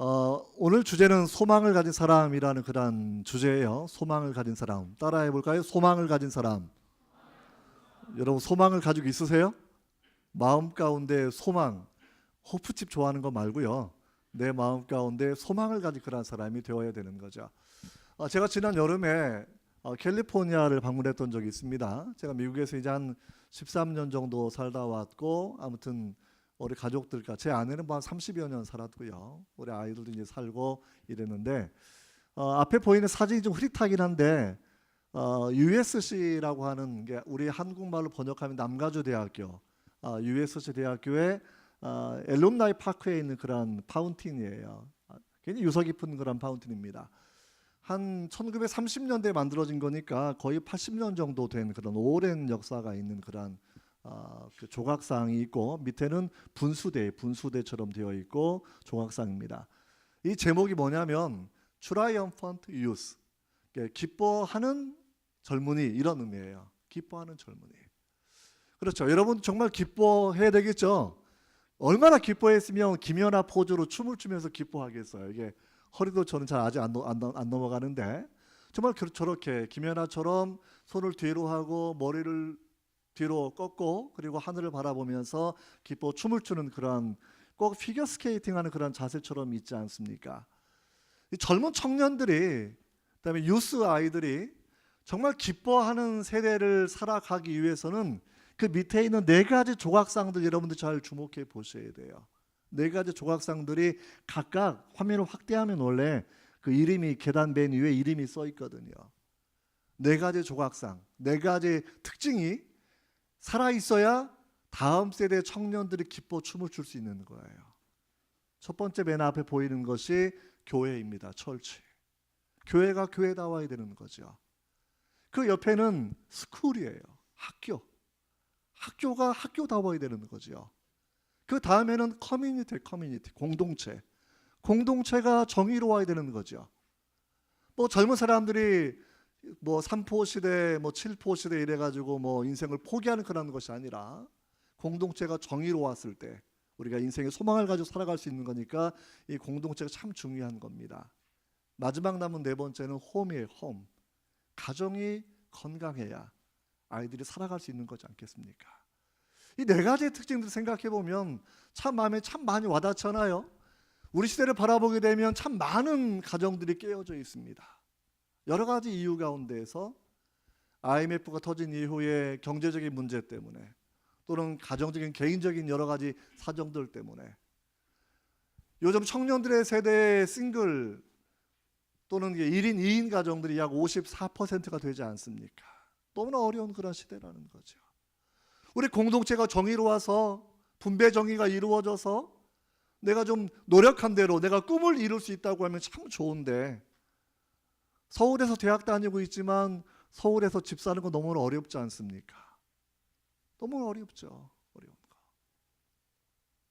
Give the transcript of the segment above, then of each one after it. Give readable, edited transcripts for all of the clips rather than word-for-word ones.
오늘 주제는 소망을 가진 사람이라는 그런 주제예요. 소망을 가진 사람. 따라해 볼까요? 소망을 가진 사람. 여러분 소망을 가지고 있으세요? 마음 가운데 소망, 호프집 좋아하는 거 말고요. 내 마음 가운데 소망을 가진 그런 사람이 되어야 되는 거죠. 제가 지난 여름에 캘리포니아를 방문했던 적이 있습니다. 제가 미국에서 이제 한 13년 정도 살다 왔고, 아무튼 우리 가족들과 제 아내는 뭐 한 30여 년 살았고요. 우리 아이들도 이제 살고 이랬는데, 앞에 보이는 사진이 좀 흐릿하긴 한데 USC라고 하는 게 우리 한국말로 번역하면 남가주 대학교, USC 대학교의 엘룸나이 파크에 있는 그런 파운틴이에요. 굉장히 유서 깊은 그런 파운틴입니다. 한 1930년대에 만들어진 거니까 거의 80년 정도 된 그런 오랜 역사가 있는 그런 그 조각상이 있고, 밑에는 분수대처럼 되어 있고 조각상입니다. 이 제목이 뭐냐면 Triumphant Youth, 기뻐하는 젊은이, 이런 의미예요. 기뻐하는 젊은이. 그렇죠. 여러분 정말 기뻐해야 되겠죠. 얼마나 기뻐했으면 김연아 포즈로 춤을 추면서 기뻐하겠어요. 이게 허리도 저는 잘 아직 안 넘어가는데, 정말 저렇게 김연아처럼 손을 뒤로 하고 머리를 뒤로 꺾고 그리고 하늘을 바라보면서 기뻐 춤을 추는 그런, 꼭 피겨 스케이팅하는 그런 자세처럼 있지 않습니까? 이 젊은 청년들이, 그다음에 유스 아이들이 정말 기뻐하는 세대를 살아가기 위해서는 그 밑에 있는 네 가지 조각상들 여러분들 잘 주목해 보셔야 돼요. 네 가지 조각상들이 각각 화면을 확대하면 원래 그 이름이 계단 맨 위에 이름이 써 있거든요. 네 가지 조각상, 네 가지 특징이 살아 있어야 다음 세대 청년들이 기뻐 춤을 출 수 있는 거예요. 첫 번째 맨 앞에 보이는 것이 교회입니다. 철치. 교회가 교회다워야 되는 거죠. 그 옆에는 스쿨이에요. 학교가 학교다워야 되는 거죠. 그 다음에는 커뮤니티, 공동체가 정의로워야 되는 거죠. 뭐 젊은 사람들이 뭐 3포 시대, 뭐 7포 시대 이래가지고 뭐 인생을 포기하는 그런 것이 아니라, 공동체가 정의로웠을 때 우리가 인생의 소망을 가지고 살아갈 수 있는 거니까 이 공동체가 참 중요한 겁니다. 마지막 남은 네 번째는 홈이에요. 홈. 가정이 건강해야 아이들이 살아갈 수 있는 거지 않겠습니까? 이 네 가지의 특징들 생각해 보면 참 마음에 참 많이 와닿잖아요. 우리 시대를 바라보게 되면 참 많은 가정들이 깨어져 있습니다. 여러 가지 이유 가운데에서 IMF가 터진 이후에 경제적인 문제 때문에, 또는 가정적인 개인적인 여러 가지 사정들 때문에 요즘 청년들의 세대의 싱글 또는 1인 2인 가정들이 약 54%가 되지 않습니까? 너무나 어려운 그런 시대라는 거죠. 우리 공동체가 정의로워서 분배 정의가 이루어져서 내가 좀 노력한 대로 내가 꿈을 이룰 수 있다고 하면 참 좋은데, 서울에서 대학 다니고 있지만 서울에서 집 사는 거 너무 어렵지 않습니까? 너무 어렵죠. 어려운 거.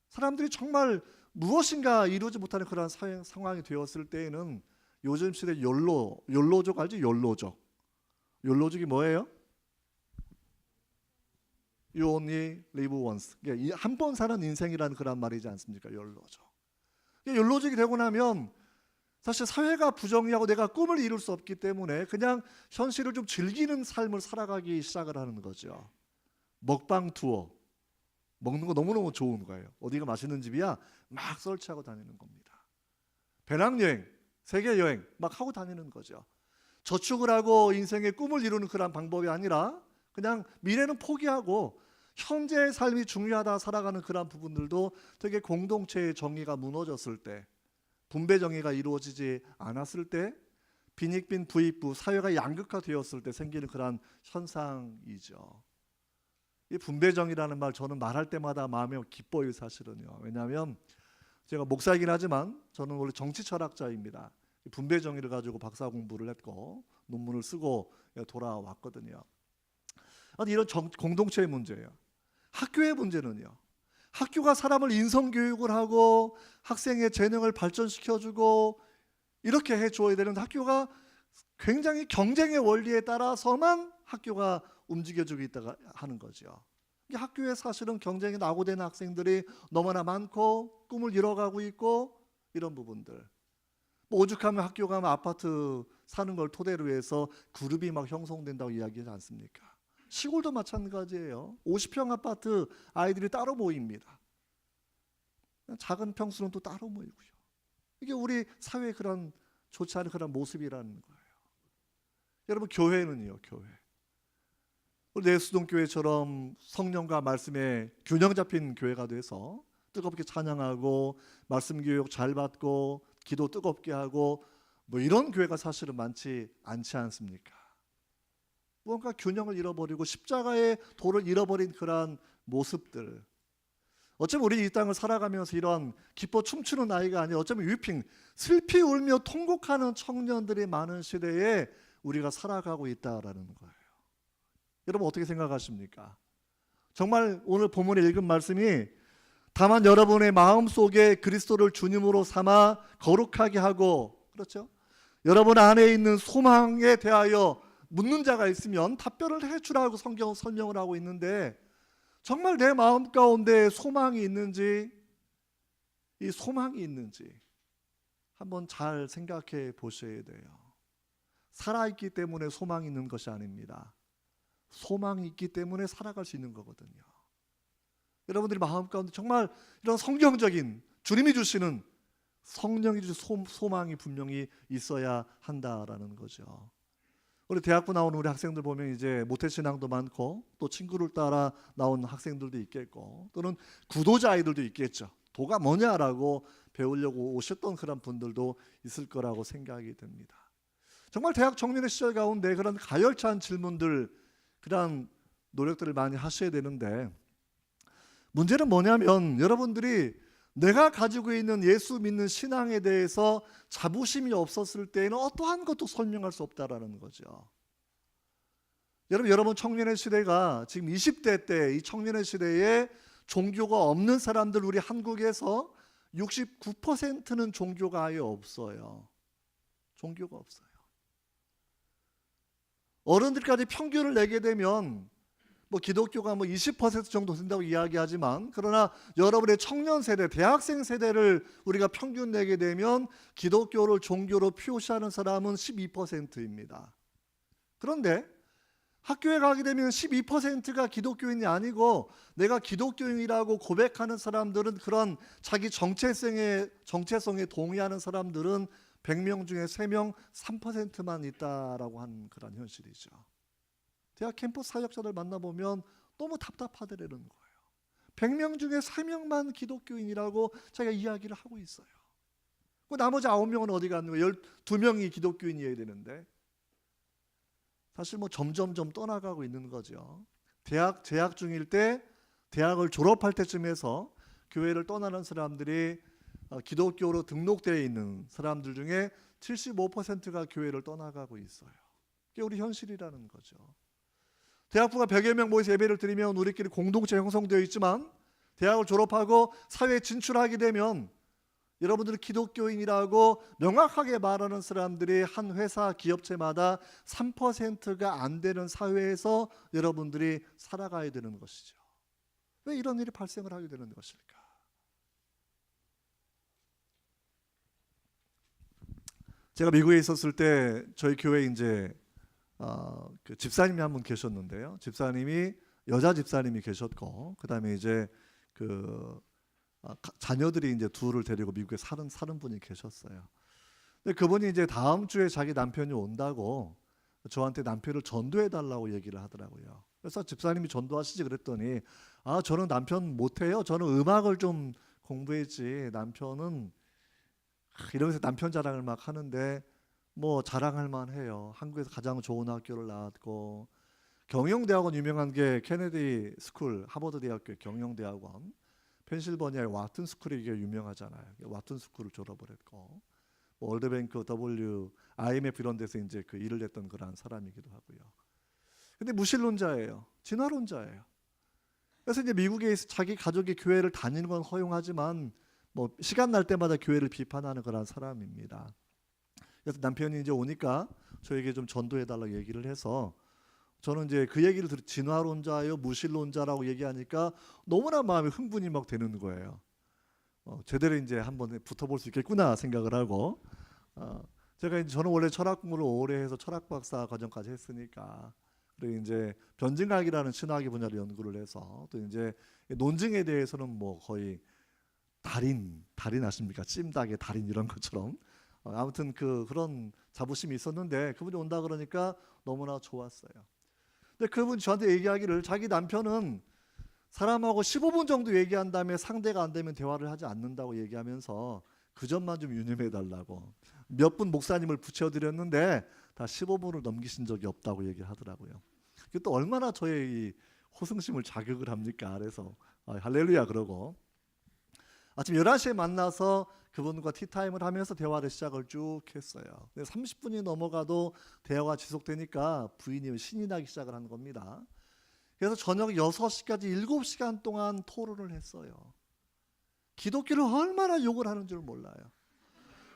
사람들이 정말 무엇인가 이루지 못하는 그런 상황이 되었을 때에는 요즘 시대 욜로족 알지? 욜로족이 뭐예요? You only live once. 한 번 사는 인생이라는 그런 말이지 않습니까? 욜로족. 욜로족이 되고 나면 사실 사회가 부정의하고 내가 꿈을 이룰 수 없기 때문에 그냥 현실을 좀 즐기는 삶을 살아가기 시작을 하는 거죠. 먹방 투어, 먹는 거 너무너무 좋은 거예요. 어디가 맛있는 집이야? 막 설치하고 다니는 겁니다. 배낭여행, 세계여행 막 하고 다니는 거죠. 저축을 하고 인생의 꿈을 이루는 그런 방법이 아니라 그냥 미래는 포기하고 현재의 삶이 중요하다 살아가는 그런 부분들도, 되게 공동체의 정의가 무너졌을 때, 분배 정의가 이루어지지 않았을 때, 빈익빈 부익부, 사회가 양극화되었을 때 생기는 그런 현상이죠. 이 분배 정의라는 말 저는 말할 때마다 마음이 기뻐요, 사실은요. 왜냐하면 제가 목사이긴 하지만 저는 원래 정치 철학자입니다. 분배 정의를 가지고 박사 공부를 했고 논문을 쓰고 돌아왔거든요. 이런 공동체의 문제예요. 학교의 문제는요. 학교가 사람을 인성교육을 하고 학생의 재능을 발전시켜주고 이렇게 해줘야 되는데, 학교가 굉장히 경쟁의 원리에 따라서만 학교가 움직여주고 있다가 하는 거죠. 학교에 사실은 경쟁에 낙오되는 학생들이 너무나 많고 꿈을 잃어가고 있고 이런 부분들. 뭐 오죽하면 학교 가면 아파트 사는 걸 토대로 해서 그룹이 막 형성된다고 이야기하지 않습니까? 시골도 마찬가지예요. 50평 아파트 아이들이 따로 모입니다. 작은 평수는 또 따로 모이고요. 이게 우리 사회의 그런 좋지 않은 그런 모습이라는 거예요. 여러분, 교회는요, 교회. 우리 내수동교회처럼 성령과 말씀에 균형 잡힌 교회가 돼서 뜨겁게 찬양하고 말씀 교육 잘 받고 기도 뜨겁게 하고 뭐 이런 교회가 사실은 많지 않지 않습니까? 무언가 균형을 잃어버리고 십자가의 도를 잃어버린 그러한 모습들. 어쩌면 우리 이 땅을 살아가면서 이런 기뻐 춤추는 나이가 아니라 어쩌면 위핑, 슬피 울며 통곡하는 청년들이 많은 시대에 우리가 살아가고 있다라는 거예요. 여러분 어떻게 생각하십니까? 정말 오늘 본문에 읽은 말씀이 다만 여러분의 마음속에 그리스도를 주님으로 삼아 거룩하게 하고, 그렇죠? 여러분 안에 있는 소망에 대하여 묻는 자가 있으면 답변을 해주라고 성경 설명을 하고 있는데, 정말 내 마음 가운데 소망이 있는지, 이 소망이 있는지 한번 잘 생각해 보셔야 돼요. 살아있기 때문에 소망이 있는 것이 아닙니다. 소망이 있기 때문에 살아갈 수 있는 거거든요. 여러분들이 마음 가운데 정말 이런 성경적인 주님이 주시는 성령이 주신 소망이 분명히 있어야 한다라는 거죠. 우리 대학부 나오는 우리 학생들 보면 이제 모태신앙도 많고 또 친구를 따라 나온 학생들도 있겠고 또는 구도자 아이들도 있겠죠. 도가 뭐냐라고 배우려고 오셨던 그런 분들도 있을 거라고 생각이 됩니다. 정말 대학 청년의 시절 가운데 그런 가열찬 질문들, 그런 노력들을 많이 하셔야 되는데, 문제는 뭐냐면 여러분들이 내가 가지고 있는 예수 믿는 신앙에 대해서 자부심이 없었을 때에는 어떠한 것도 설명할 수 없다라는 거죠. 여러분 청년의 시대가 지금 20대 때 이 청년의 시대에 종교가 없는 사람들, 우리 한국에서 69%는 종교가 아예 없어요. 종교가 없어요. 어른들까지 평균을 내게 되면 뭐 기독교가 뭐 20% 정도 된다고 이야기하지만, 그러나 여러분의 청년 세대, 대학생 세대를 우리가 평균 내게 되면 기독교를 종교로 표시하는 사람은 12%입니다. 그런데 학교에 가게 되면 12%가 기독교인이 아니고, 내가 기독교인이라고 고백하는 사람들은, 그런 자기 정체성에 동의하는 사람들은 100명 중에 3명, 3%만 있다라고 하는 그런 현실이죠. 대학 캠퍼스 사역자들 만나보면 너무 답답하더라는 거예요. 100명 중에 3명만 기독교인이라고 자기가 이야기를 하고 있어요. 그 나머지 9명은 어디 갔는 거예요? 12명이 기독교인이어야 되는데, 사실 뭐 점점점 떠나가고 있는 거죠. 재학 중일 때, 대학을 졸업할 때쯤에서 교회를 떠나는 사람들이 기독교로 등록되어 있는 사람들 중에 75%가 교회를 떠나가고 있어요. 그게 우리 현실이라는 거죠. 대학부가 100여 명 모여서 예배를 드리면 우리끼리 공동체 형성되어 있지만, 대학을 졸업하고 사회에 진출하게 되면 여러분들이 기독교인이라고 명확하게 말하는 사람들이 한 회사, 기업체마다 3%가 안 되는 사회에서 여러분들이 살아가야 되는 것이죠. 왜 이런 일이 발생을 하게 되는 것일까? 제가 미국에 있었을 때 저희 교회에 이제 그 집사님이 한 분 계셨는데요. 집사님이 여자 집사님이 계셨고, 그다음에 이제 그 자녀들이 이제 둘을 데리고 미국에 사는 분이 계셨어요. 근데 그분이 이제 다음 주에 자기 남편이 온다고 저한테 남편을 전도해 달라고 얘기를 하더라고요. 그래서 집사님이 전도하시지 그랬더니, 저는 남편 못해요. 저는 음악을 좀 공부했지. 남편은 이러면서 남편 자랑을 막 하는데 뭐 자랑할 만해요. 한국에서 가장 좋은 학교를 나왔고, 경영대학원 유명한 게 케네디 스쿨, 하버드 대학교 경영대학원, 펜실버니아의 와튼 스쿨이 이게 유명하잖아요. 와튼 스쿨을 졸업을 했고, 월드뱅크, IMF 이런 데서 이제 그 일을 했던 그런 사람이기도 하고요. 근데 무신론자예요. 진화론자예요. 그래서 이제 미국에 자기 가족이 교회를 다니는 건 허용하지만 뭐 시간 날 때마다 교회를 비판하는 그런 사람입니다. 그래서 남편이 이제 오니까 저에게 좀 전도해달라고 얘기를 해서, 저는 이제 그 얘기를 진화론자요, 무신론자라고 얘기하니까 너무나 마음에 흥분이 막 되는 거예요. 제대로 이제 한번 붙어볼 수 있겠구나 생각을 하고, 제가 이제 저는 원래 철학 공부를 오래 해서 철학 박사 과정까지 했으니까, 그리고 이제 변증학이라는 신학의 분야를 연구를 해서 또 이제 논증에 대해서는 뭐 거의 달인 아십니까? 찜닭의 달인 이런 것처럼, 아무튼 그런 자부심이 있었는데, 그분이 온다 그러니까 너무나 좋았어요. 근데 그분이 저한테 얘기하기를, 자기 남편은 사람하고 15분 정도 얘기한 다음에 상대가 안 되면 대화를 하지 않는다고 얘기하면서 그 점만 좀 유념해 달라고, 몇 분 목사님을 붙여드렸는데 다 15분을 넘기신 적이 없다고 얘기하더라고요. 그게 또 얼마나 저의 이 호승심을 자극을 합니까? 그래서 할렐루야 그러고, 아침 11시에 만나서 그분과 티타임을 하면서 대화를 시작을 쭉 했어요. 30분이 넘어가도 대화가 지속되니까 부인이 신이 나기 시작을 한 겁니다. 그래서 저녁 6시까지 7시간 동안 토론을 했어요. 기독교를 얼마나 욕을 하는 줄 몰라요.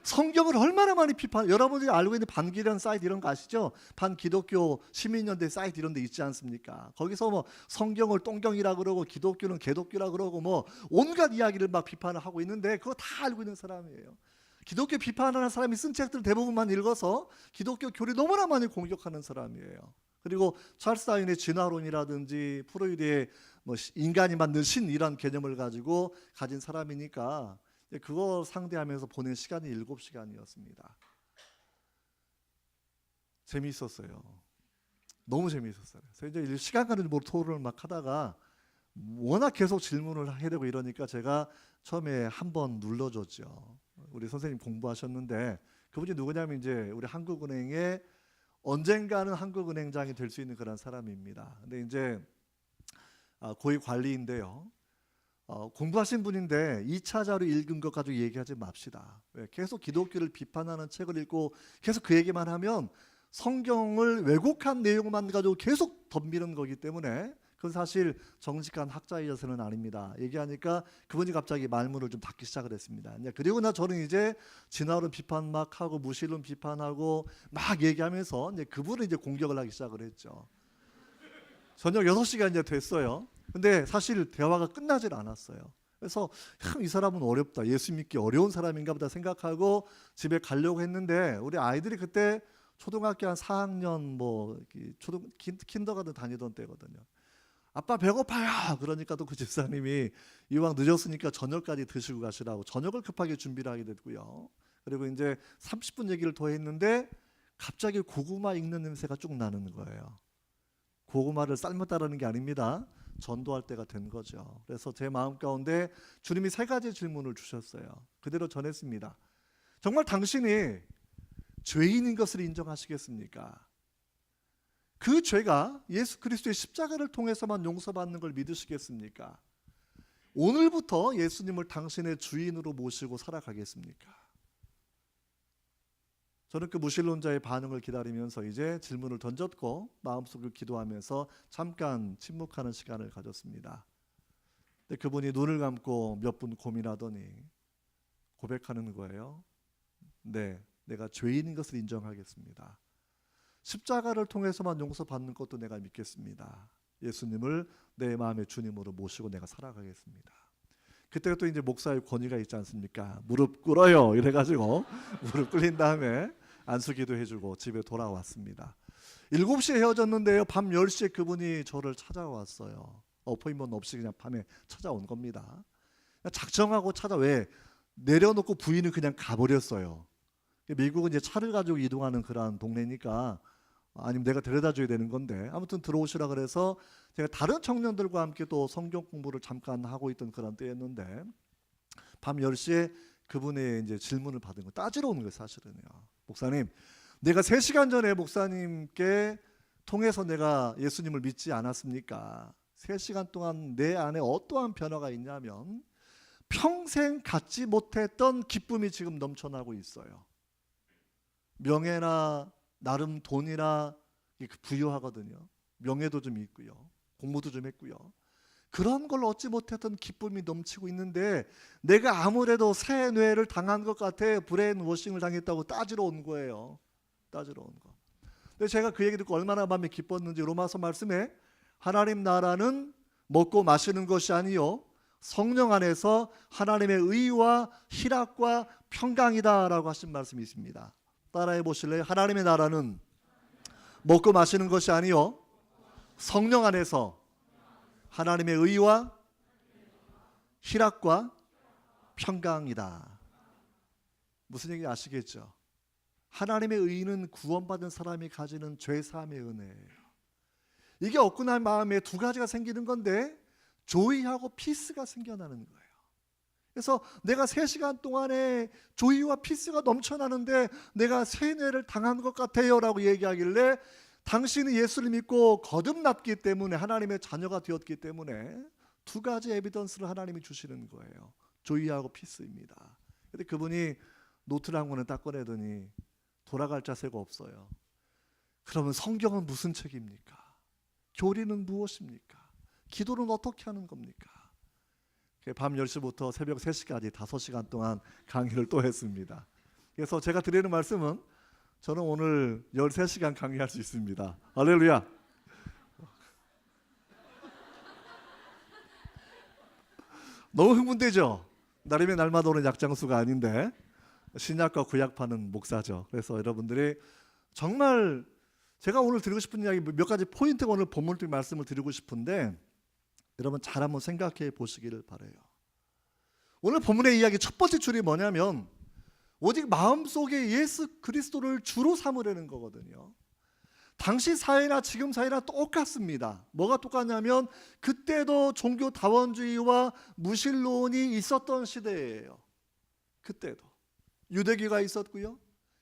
성경을 얼마나 많이 비판, 여러분들이 알고 있는 반기련 사이트 이런 거 아시죠? 반기독교 시민연대 사이트 이런 데 있지 않습니까? 거기서 뭐 성경을 똥경이라 그러고 기독교는 개독교라 그러고 뭐 온갖 이야기를 막 비판을 하고 있는데, 그거 다 알고 있는 사람이에요. 기독교 비판하는 사람이 쓴 책들 대부분만 읽어서 기독교 교리 너무나 많이 공격하는 사람이에요. 그리고 찰스 다윈의 진화론이라든지 프로이드의 뭐 인간이 만든 신 이런 개념을 가지고 가진 사람이니까, 그거 상대하면서 보낸 시간이 7시간이었습니다. 재미있었어요. 너무 재미있었어요. 그래서 이제 시간 가는 뭐 토론을 막 하다가 워낙 계속 질문을 해야 되고 이러니까 제가 처음에 한번 눌러줬죠. 우리 선생님 공부하셨는데, 그분이 누구냐면 이제 우리 한국은행의 언젠가는 한국은행장이 될 수 있는 그런 사람입니다. 근데 이제 고위 관리인데요. 공부하신 분인데 2차 자료 읽은 것 가지고 얘기하지 맙시다. 계속 기독교를 비판하는 책을 읽고 계속 그 얘기만 하면 성경을 왜곡한 내용만 가지고 계속 덤비는 거기 때문에 그건 사실 정직한 학자의 자세는 아닙니다. 얘기하니까 그분이 갑자기 말문을 좀 닫기 시작을 했습니다. 그리고 나 저는 이제 진화론 비판 막 하고 무신론 비판하고 막 얘기하면서 이제 그분을 이제 공격을 하기 시작을 했죠. 저녁 6시가 이제 됐어요. 근데 사실 대화가 끝나질 않았어요. 그래서 이 사람은 어렵다, 예수 믿기 어려운 사람인가 보다 생각하고 집에 가려고 했는데, 우리 아이들이 그때 초등학교 한 4학년 뭐 킨더가든 다니던 때거든요. 아빠 배고파요. 그러니까 또 그 집사님이 이왕 늦었으니까 저녁까지 드시고 가시라고 저녁을 급하게 준비를 하게 됐고요. 그리고 이제 30분 얘기를 더 했는데 갑자기 고구마 익는 냄새가 쭉 나는 거예요. 고구마를 삶았다라는 게 아닙니다. 전도할 때가 된 거죠. 그래서 제 마음 가운데 주님이 3가지 질문을 주셨어요. 그대로 전했습니다. 정말 당신이 죄인인 것을 인정하시겠습니까? 그 죄가 예수 그리스도의 십자가를 통해서만 용서받는 걸 믿으시겠습니까? 오늘부터 예수님을 당신의 주인으로 모시고 살아가겠습니까? 저는 그 무신론자의 반응을 기다리면서 이제 질문을 던졌고 마음속을 기도하면서 잠깐 침묵하는 시간을 가졌습니다. 근데 그분이 눈을 감고 몇 분 고민하더니 고백하는 거예요. 네, 내가 죄인인 것을 인정하겠습니다. 십자가를 통해서만 용서받는 것도 내가 믿겠습니다. 예수님을 내 마음의 주님으로 모시고 내가 살아가겠습니다. 그때가 또 이제 목사의 권위가 있지 않습니까? 무릎 꿇어요 이래가지고 무릎 꿇린 다음에 안수기도 해주고 집에 돌아왔습니다. 7시에 헤어졌는데요, 밤 10시에 그분이 저를 찾아왔어요. 어포인먼트 없이 그냥 밤에 찾아온 겁니다. 작정하고 왜 내려놓고 부인은 그냥 가버렸어요. 미국은 이제 차를 가지고 이동하는 그런 동네니까, 아니면 내가 데려다 줘야 되는 건데, 아무튼 들어오시라 그래서 제가 다른 청년들과 함께 또 성경 공부를 잠깐 하고 있던 그런 때였는데, 밤 10시에 그분의 이제 질문을 받은 거, 따지러 오는 거예요. 사실은요. 목사님, 내가 3시간 전에 목사님께 통해서 내가 예수님을 믿지 않았습니까? 3시간 동안 내 안에 어떠한 변화가 있냐면 평생 갖지 못했던 기쁨이 지금 넘쳐나고 있어요. 명예나 나름 돈이나 부유하거든요. 명예도 좀 있고요. 공부도 좀 했고요. 그런 걸 얻지 못했던 기쁨이 넘치고 있는데 내가 아무래도 새 뇌를 당한 것 같아, 브레인 워싱을 당했다고 따지러 온 거예요. 따지러 온 거. 근데 제가 그 얘기 듣고 얼마나 마음이 기뻤는지, 로마서 말씀에 하나님 나라는 먹고 마시는 것이 아니요 성령 안에서 하나님의 의와 희락과 평강이다라고 하신 말씀이 있습니다. 따라해 보실래요? 하나님의 나라는 먹고 마시는 것이 아니요 성령 안에서 하나님의 의와 희락과 평강이다. 무슨 얘기인지 아시겠죠? 하나님의 의는 구원받은 사람이 가지는 죄사함의 은혜예요. 이게 없고 난 마음에 두 가지가 생기는 건데 조이하고 피스가 생겨나는 거예요. 그래서 내가 3시간 동안에 조이와 피스가 넘쳐나는데 내가 세뇌를 당한 것 같아요 라고 얘기하길래 당신은 예수를 믿고 거듭났기 때문에 하나님의 자녀가 되었기 때문에 두 가지 에비던스를 하나님이 주시는 거예요. 조이하고 피스입니다. 근데 그분이 노트를 한 권을 딱 꺼내더니 돌아갈 자세가 없어요. 그러면 성경은 무슨 책입니까? 교리는 무엇입니까? 기도는 어떻게 하는 겁니까? 밤 10시부터 새벽 3시까지 5시간 동안 강의를 또 했습니다. 그래서 제가 드리는 말씀은 저는 오늘 13시간 강의할 수 있습니다. 할렐루야. 너무 흥분되죠? 나름의 날마다 오는 약장수가 아닌데 신약과 구약 파는 목사죠. 그래서 여러분들이 정말 제가 오늘 드리고 싶은 이야기 몇 가지 포인트가 오늘 본문 말씀을 드리고 싶은데 여러분 잘 한번 생각해 보시기를 바라요. 오늘 본문의 이야기 첫 번째 줄이 뭐냐면 오직 마음속에 예수 그리스도를 주로 삼으려는 거거든요. 당시 사회나 지금 사회나 똑같습니다. 뭐가 똑같냐면 그때도 종교 다원주의와 무신론이 있었던 시대예요. 그때도 유대교가 있었고요.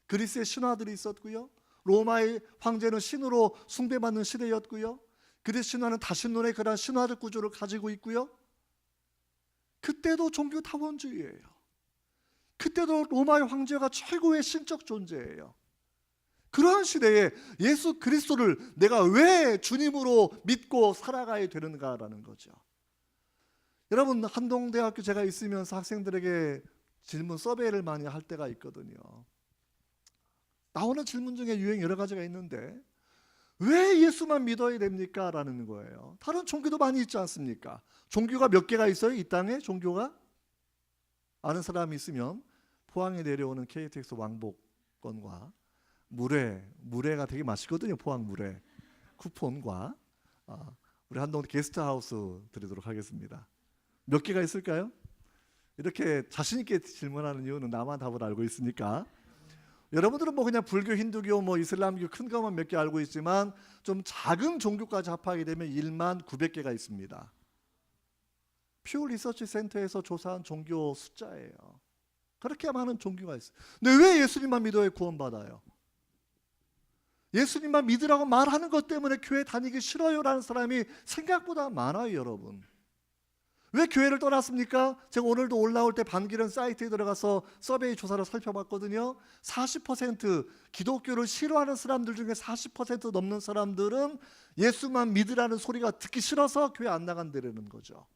그리스의 신화들이 있었고요. 로마의 황제는 신으로 숭배받는 시대였고요. 그리스 신화는 다신론의 그런 신화적 구조를 가지고 있고요. 그때도 종교 다원주의예요. 그때도 로마의 황제가 최고의 신적 존재예요. 그러한 시대에 예수 그리스도를 내가 왜 주님으로 믿고 살아가야 되는가라는 거죠. 여러분 한동대학교 제가 있으면서 학생들에게 질문 서베이를 많이 할 때가 있거든요. 나오는 질문 중에 유행 여러 가지가 있는데 왜 예수만 믿어야 됩니까? 라는 거예요. 다른 종교도 많이 있지 않습니까? 종교가 몇 개가 있어요? 이 땅에 종교가? 아는 사람이 있으면 포항에 내려오는 KTX 왕복권과 물회가 되게 맛있거든요. 포항 물회 쿠폰과 우리 한동 게스트하우스 드리도록 하겠습니다. 몇 개가 있을까요? 이렇게 자신 있게 질문하는 이유는 나만 답을 알고 있으니까. 여러분들은 뭐 그냥 불교, 힌두교, 뭐 이슬람교 큰 것만 몇 개 알고 있지만 좀 작은 종교까지 합하게 되면 1만 900개가 있습니다. 퓨 리서치 센터에서 조사한 종교 숫자예요. 그렇게 많은 종교가 있어요. 근데 왜 예수님만 믿어야 구원받아요? 예수님만 믿으라고 말하는 것 때문에 교회 다니기 싫어요라는 사람이 생각보다 많아요, 여러분. 왜 교회를 떠났습니까? 제가 오늘도 올라올 때 반기련 사이트에 들어가서 서베이 조사를 살펴봤거든요. 40% 기독교를 싫어하는 사람들 중에 40% 넘는 사람들은 예수만 믿으라는 소리가 듣기 싫어서 교회 안 나간다는 거죠.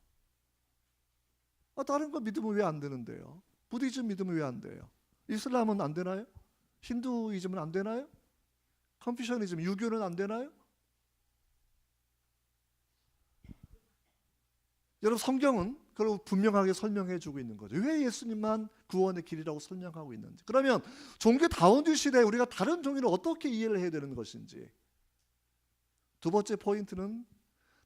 다른 거 믿으면 왜 안 되는데요? 부디즘 믿으면 왜 안 돼요? 이슬람은 안 되나요? 힌두이즘은 안 되나요? 컨퓨셔니즘, 유교는 안 되나요? 여러분 성경은 그걸 분명하게 설명해 주고 있는 거죠. 왜 예수님만 구원의 길이라고 설명하고 있는지. 그러면 종교 다원주의 시대에 우리가 다른 종교를 어떻게 이해를 해야 되는 것인지. 두 번째 포인트는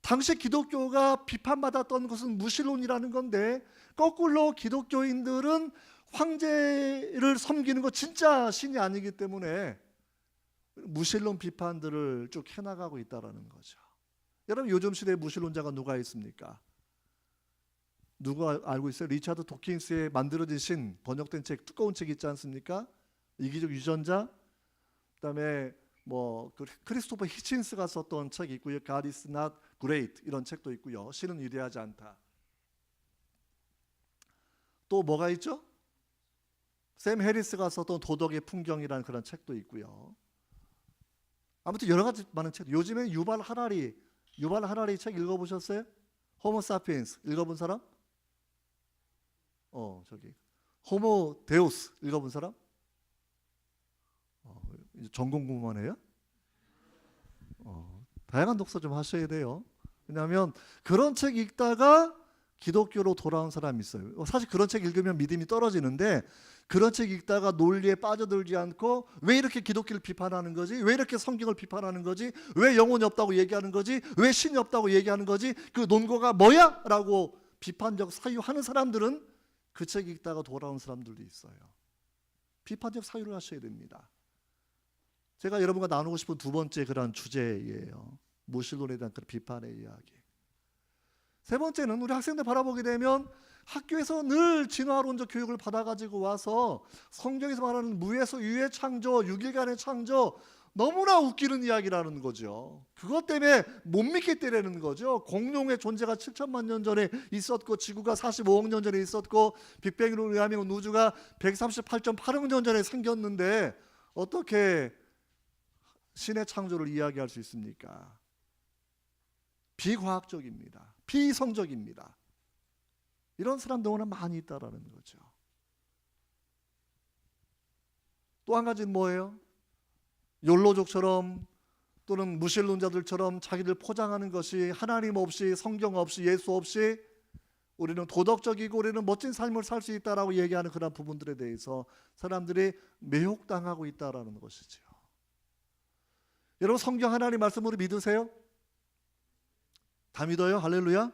당시 기독교가 비판받았던 것은 무신론이라는 건데 거꾸로 기독교인들은 황제를 섬기는 거 진짜 신이 아니기 때문에 무신론 비판들을 쭉 해나가고 있다는 거죠. 여러분 요즘 시대에 무신론자가 누가 있습니까? 누가 알고 있어요? 리차드 도킨스의 만들어진 신 번역된 책 두꺼운 책 있지 않습니까? 이기적 유전자. 그다음에 뭐 크리스토퍼 히친스가 썼던 책이 있고요. God is not great 이런 책도 있고요. 신은 위대하지 않다. 또 뭐가 있죠? 샘 해리스가 썼던 도덕의 풍경이라는 그런 책도 있고요. 아무튼 여러 가지 많은 책. 요즘에 유발 하라리 책 읽어보셨어요? 호모 사피엔스 읽어본 사람? 저기 호모 데우스 읽어본 사람? 이제 전공 공부만 해요? 다양한 독서 좀 하셔야 돼요. 왜냐하면 그런 책 읽다가 기독교로 돌아온 사람이 있어요. 사실 그런 책 읽으면 믿음이 떨어지는데 그런 책 읽다가 논리에 빠져들지 않고 왜 이렇게 기독교를 비판하는 거지? 왜 이렇게 성경을 비판하는 거지? 왜 영혼이 없다고 얘기하는 거지? 왜 신이 없다고 얘기하는 거지? 그 논거가 뭐야? 라고 비판적 사유하는 사람들은 그 책 읽다가 돌아온 사람들도 있어요. 비판적 사유를 하셔야 됩니다. 제가 여러분과 나누고 싶은 두 번째 그런 주제예요. 무신론에 대한 그 비판의 이야기. 세 번째는 우리 학생들 바라보게 되면 학교에서 늘 진화론적 교육을 받아가지고 와서 성경에서 말하는 무에서 유의 창조, 6일간의 창조, 너무나 웃기는 이야기라는 거죠. 그것 때문에 못 믿겠다라는 거죠. 공룡의 존재가 7천만 년 전에 있었고 지구가 45억 년 전에 있었고 빅뱅으로 의하면 우주가 138.8억 년 전에 생겼는데 어떻게 신의 창조를 이야기할 수 있습니까? 비과학적입니다. 비이성적입니다. 이런 사람도 오늘 많이 있다라는 거죠. 또 한 가지는 뭐예요? 욜로족처럼 또는 무신론자들처럼 자기들 포장하는 것이 하나님 없이 성경 없이 예수 없이 우리는 도덕적이고 우리는 멋진 삶을 살 수 있다라고 얘기하는 그런 부분들에 대해서 사람들이 매혹당하고 있다라는 것이죠. 여러분 성경 하나님 말씀으로 믿으세요? 다 믿어요? 할렐루야?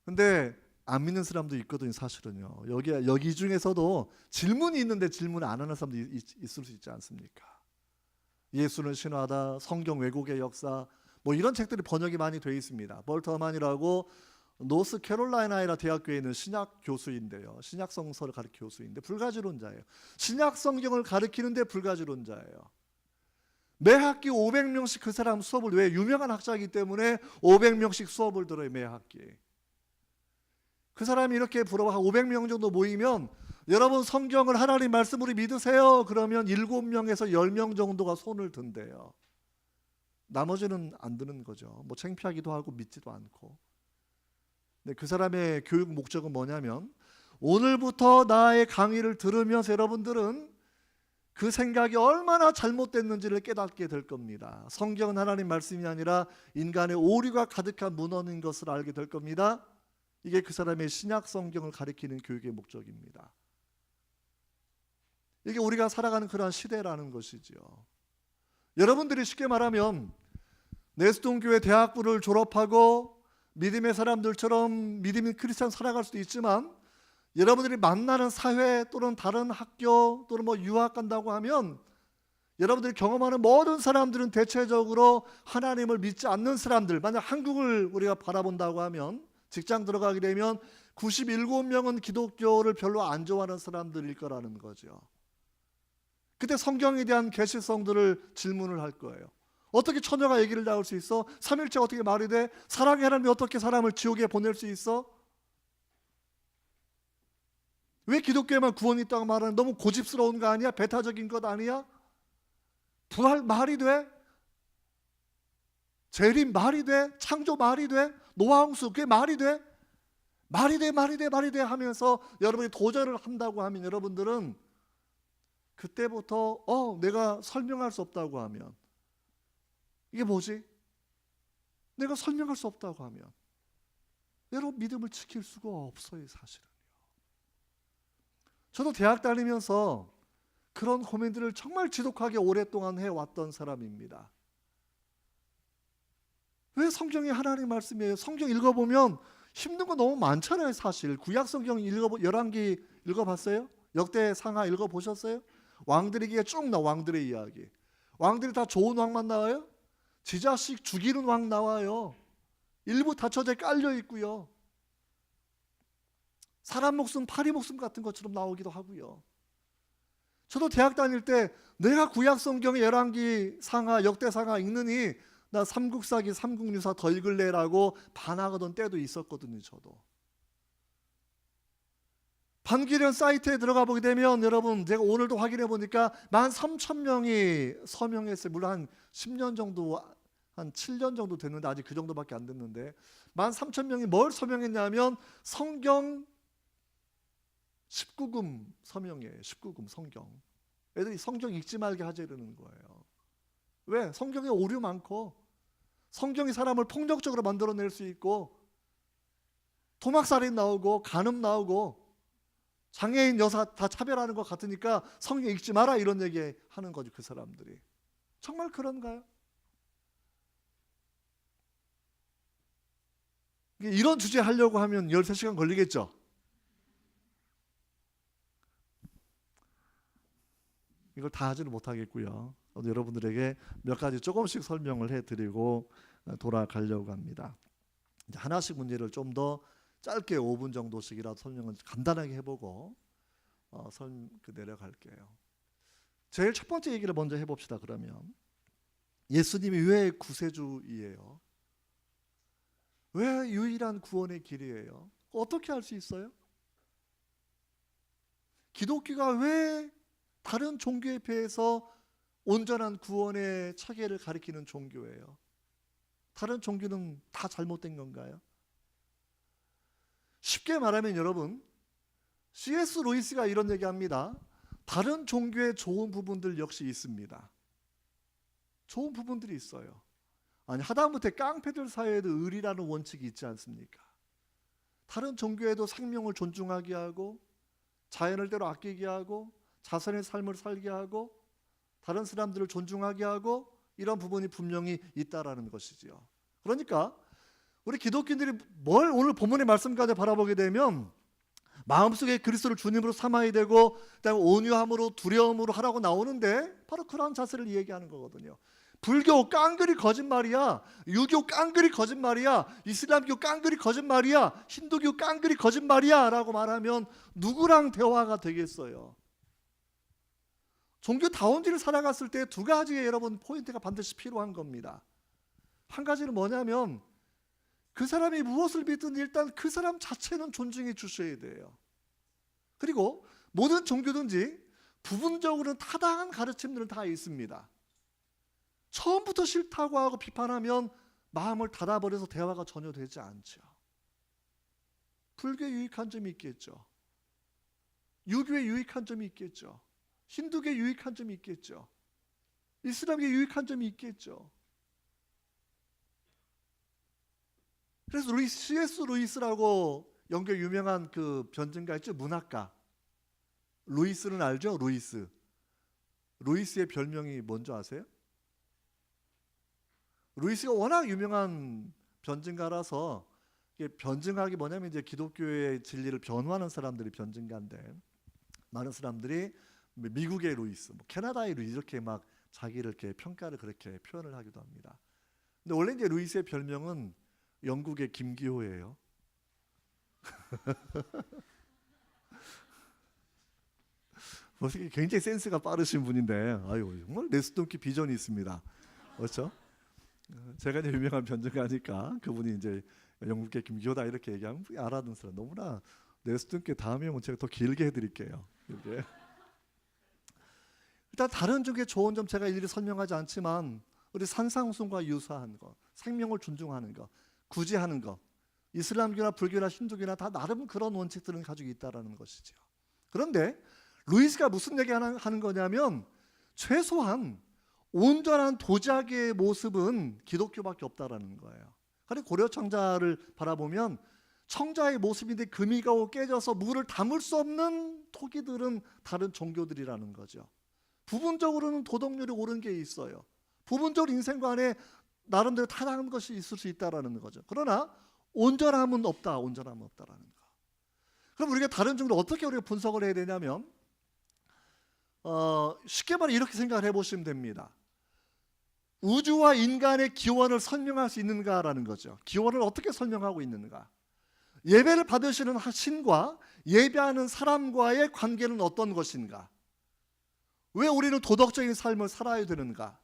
근데 안 믿는 사람도 있거든요. 사실은요. 여기 중에서도 질문이 있는데 질문 안 하는 사람도 있을 수 있지 않습니까? 예수는 신화다, 성경 왜곡의 역사, 뭐 이런 책들이 번역이 많이 되어 있습니다. 볼터만이라고 노스캐롤라이나 대학교에 있는 신약 교수인데요. 신약 성서를 가르치는 교수인데 불가지론자예요. 신약 성경을 가르치는데 불가지론자예요. 매 학기 500명씩 그 사람 수업을, 왜? 유명한 학자이기 때문에 500명씩 수업을 들어요. 매 학기. 그 사람이 이렇게 물어봐 500명 정도 모이면 여러분 성경을 하나님 말씀으로 믿으세요? 그러면 7명에서 10명 정도가 손을 든대요. 나머지는 안 드는 거죠. 뭐 창피하기도 하고 믿지도 않고. 근데 그 사람의 교육 목적은 뭐냐면 오늘부터 나의 강의를 들으면서 여러분들은 그 생각이 얼마나 잘못됐는지를 깨닫게 될 겁니다. 성경은 하나님 말씀이 아니라 인간의 오류가 가득한 문헌인 것을 알게 될 겁니다. 이게 그 사람의 신약 성경을 가리키는 교육의 목적입니다. 이게 우리가 살아가는 그러한 시대라는 것이지요. 여러분들이 쉽게 말하면 내수동교회 대학부를 졸업하고 믿음의 사람들처럼 믿음인 크리스찬 살아갈 수도 있지만 여러분들이 만나는 사회 또는 다른 학교 또는 뭐 유학 간다고 하면 여러분들이 경험하는 모든 사람들은 대체적으로 하나님을 믿지 않는 사람들, 만약 한국을 우리가 바라본다고 하면 직장 들어가게 되면 97명은 기독교를 별로 안 좋아하는 사람들일 거라는 거죠. 그때 성경에 대한 계시성들을 질문을 할 거예요. 어떻게 처녀가 아기를 낳을 수 있어? 삼일째 어떻게 말이 돼? 사랑의 하나님이 어떻게 사람을 지옥에 보낼 수 있어? 왜 기독교에만 구원이 있다고 말하는, 너무 고집스러운 거 아니야? 배타적인 것 아니야? 부활 말이 돼? 재림 말이 돼? 창조 말이 돼? 노아홍수 그게 말이 돼? 말이 돼 하면서 여러분이 도전을 한다고 하면 여러분들은 그때부터 내가 설명할 수 없다고 하면, 이게 뭐지? 내가 설명할 수 없다고 하면 여러분 믿음을 지킬 수가 없어요. 사실은요. 저도 대학 다니면서 그런 고민들을 정말 지독하게 오랫동안 해왔던 사람입니다. 왜 성경이 하나님 말씀이에요? 성경 읽어보면 힘든 거 너무 많잖아요. 사실 구약 성경 열왕기 읽어봤어요? 역대 상하 읽어보셨어요? 왕들에게 쭉 나와. 왕들의 이야기. 왕들이 다 좋은 왕만 나와요? 지 자식 죽이는 왕 나와요. 일부 다처제 깔려 있고요. 사람 목숨, 파리 목숨 같은 것처럼 나오기도 하고요. 저도 대학 다닐 때 내가 구약 성경의 열왕기 상하, 역대 상하 읽느니 나 삼국사기, 삼국유사 더 읽을래라고 반하던 때도 있었거든요. 저도. 반기련 사이트에 들어가 보게 되면 여러분 제가 오늘도 확인해 보니까 13,000명이 서명했어요. 물론 한 10년 정도, 한 7년 정도 됐는데 아직 그 정도밖에 안 됐는데 13,000명이 뭘 서명했냐면 성경 19금 서명이에요. 19금 성경. 애들이 성경 읽지 말게 하자 이러는 거예요. 왜? 성경에 오류 많고 성경이 사람을 폭력적으로 만들어낼 수 있고 토막살인 나오고 간음 나오고 장애인 여사 다 차별하는 것 같으니까 성경 읽지 마라 이런 얘기 하는 거죠. 그 사람들이. 정말 그런가요? 이런 주제 하려고 하면 13시간 걸리겠죠. 이걸 다 하지는 못하겠고요. 여러분들에게 몇 가지 조금씩 설명을 해드리고 돌아가려고 합니다. 이제 하나씩 문제를 좀 더 짧게 5분 정도씩이라도 설명을 간단하게 해보고 내려갈게요. 제일 첫 번째 얘기를 먼저 해봅시다. 그러면 예수님이 왜 구세주이에요? 왜 유일한 구원의 길이에요? 어떻게 알 수 있어요? 기독교가 왜 다른 종교에 비해서 온전한 구원의 체계를 가리키는 종교예요? 다른 종교는 다 잘못된 건가요? 쉽게 말하면 여러분, C.S. 루이스가 이런 얘기합니다. 다른 종교의 좋은 부분들 역시 있습니다. 좋은 부분들이 있어요. 아니, 하다못해 깡패들 사이에도 의리라는 원칙이 있지 않습니까? 다른 종교에도 생명을 존중하게 하고 자연을 대로 아끼게 하고 자선의 삶을 살게 하고 다른 사람들을 존중하게 하고 이런 부분이 분명히 있다라는 것이지요. 그러니까 우리 기독교인들이 뭘 오늘 본문의 말씀까지 바라보게 되면 마음속에 그리스도를 주님으로 삼아야 되고 그다음에 온유함으로 두려움으로 하라고 나오는데 바로 그런 자세를 얘기하는 거거든요. 불교 깡그리 거짓말이야. 유교 깡그리 거짓말이야. 이슬람교 깡그리 거짓말이야. 힌두교 깡그리 거짓말이야 라고 말하면 누구랑 대화가 되겠어요? 종교다운지를 살아갔을 때 두 가지의 여러분 포인트가 반드시 필요한 겁니다. 한 가지는 뭐냐면 그 사람이 무엇을 믿든 일단 그 사람 자체는 존중해 주셔야 돼요. 그리고 모든 종교든지 부분적으로는 타당한 가르침들은 다 있습니다. 처음부터 싫다고 하고 비판하면 마음을 닫아버려서 대화가 전혀 되지 않죠. 불교에 유익한 점이 있겠죠. 유교에 유익한 점이 있겠죠. 힌두교에 유익한 점이 있겠죠. 이슬람교에 유익한 점이 있겠죠. 그래서 C.S. 루이스라고 영국의 유명한 그 변증가 있죠. 문학가. 루이스는 알죠? 루이스. 루이스의 별명이 뭔지 아세요? 루이스가 워낙 유명한 변증가라서 변증학이 뭐냐면 이제 기독교의 진리를 변호하는 사람들이 변증가인데 많은 사람들이 미국의 루이스, 캐나다의 루이스 이렇게 막 자기를 이렇게 평가를 그렇게 표현을 하기도 합니다. 근데 원래 이제 루이스의 별명은 영국의 김기호예요. 굉장히 센스가 빠르신 분인데, 아유 정말 내수동기 비전이 있습니다. 그렇죠? 제가 이제 유명한 변증가니까 그분이 이제 영국의 김기호다 이렇게 얘기하면 알아듣는 사람 너무나 내수동기 다음에 오면 제가 더 길게 해드릴게요. 이렇게. 일단 다른 종교의 좋은 점 제가 일일이 설명하지 않지만 우리 산상순과 유사한 것, 생명을 존중하는 것, 구제하는 것, 이슬람교나 불교나 힌두교나 다 나름 그런 원칙들은 가지고 있다라는 것이죠. 그런데 루이스가 무슨 얘기 하는 거냐면 최소한 온전한 도자기의 모습은 기독교밖에 없다라는 거예요. 그리고 고려 청자를 바라보면 청자의 모습인데 금이 가고 깨져서 물을 담을 수 없는 토기들은 다른 종교들이라는 거죠. 부분적으로는 도덕률이 옳은 게 있어요. 부분적으로 인생관에 나름대로 타당한 것이 있을 수 있다라는 거죠. 그러나 온전함은 없다. 온전함은 없다라는 거. 그럼 우리가 다른 종교를 어떻게 우리가 분석을 해야 되냐면 쉽게 말해 이렇게 생각을 해보시면 됩니다. 우주와 인간의 기원을 설명할 수 있는가라는 거죠. 기원을 어떻게 설명하고 있는가. 예배를 받으시는 신과 예배하는 사람과의 관계는 어떤 것인가. 왜 우리는 도덕적인 삶을 살아야 되는가.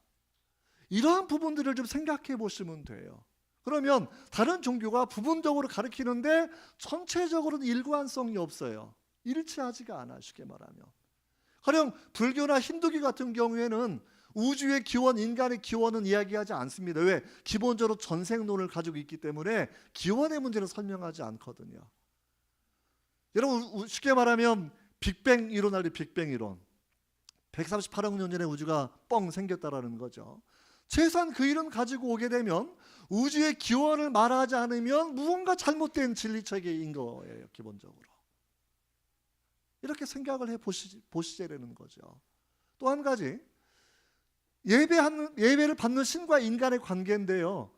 이러한 부분들을 좀 생각해 보시면 돼요. 그러면 다른 종교가 부분적으로 가르치는데 전체적으로는 일관성이 없어요. 일치하지가 않아요. 쉽게 말하면. 가령 불교나 힌두교 같은 경우에는 우주의 기원, 인간의 기원은 이야기하지 않습니다. 왜? 기본적으로 전생론을 가지고 있기 때문에 기원의 문제는 설명하지 않거든요. 여러분 쉽게 말하면 빅뱅 이론 알죠? 빅뱅 이론. 138억 년 전에 우주가 뻥 생겼다라는 거죠. 최소한 그 일은 가지고 오게 되면 우주의 기원을 말하지 않으면 무언가 잘못된 진리체계인 거예요. 기본적으로. 이렇게 생각을 보시자는 거죠. 또 한 가지, 예배를 받는 신과 인간의 관계인데요.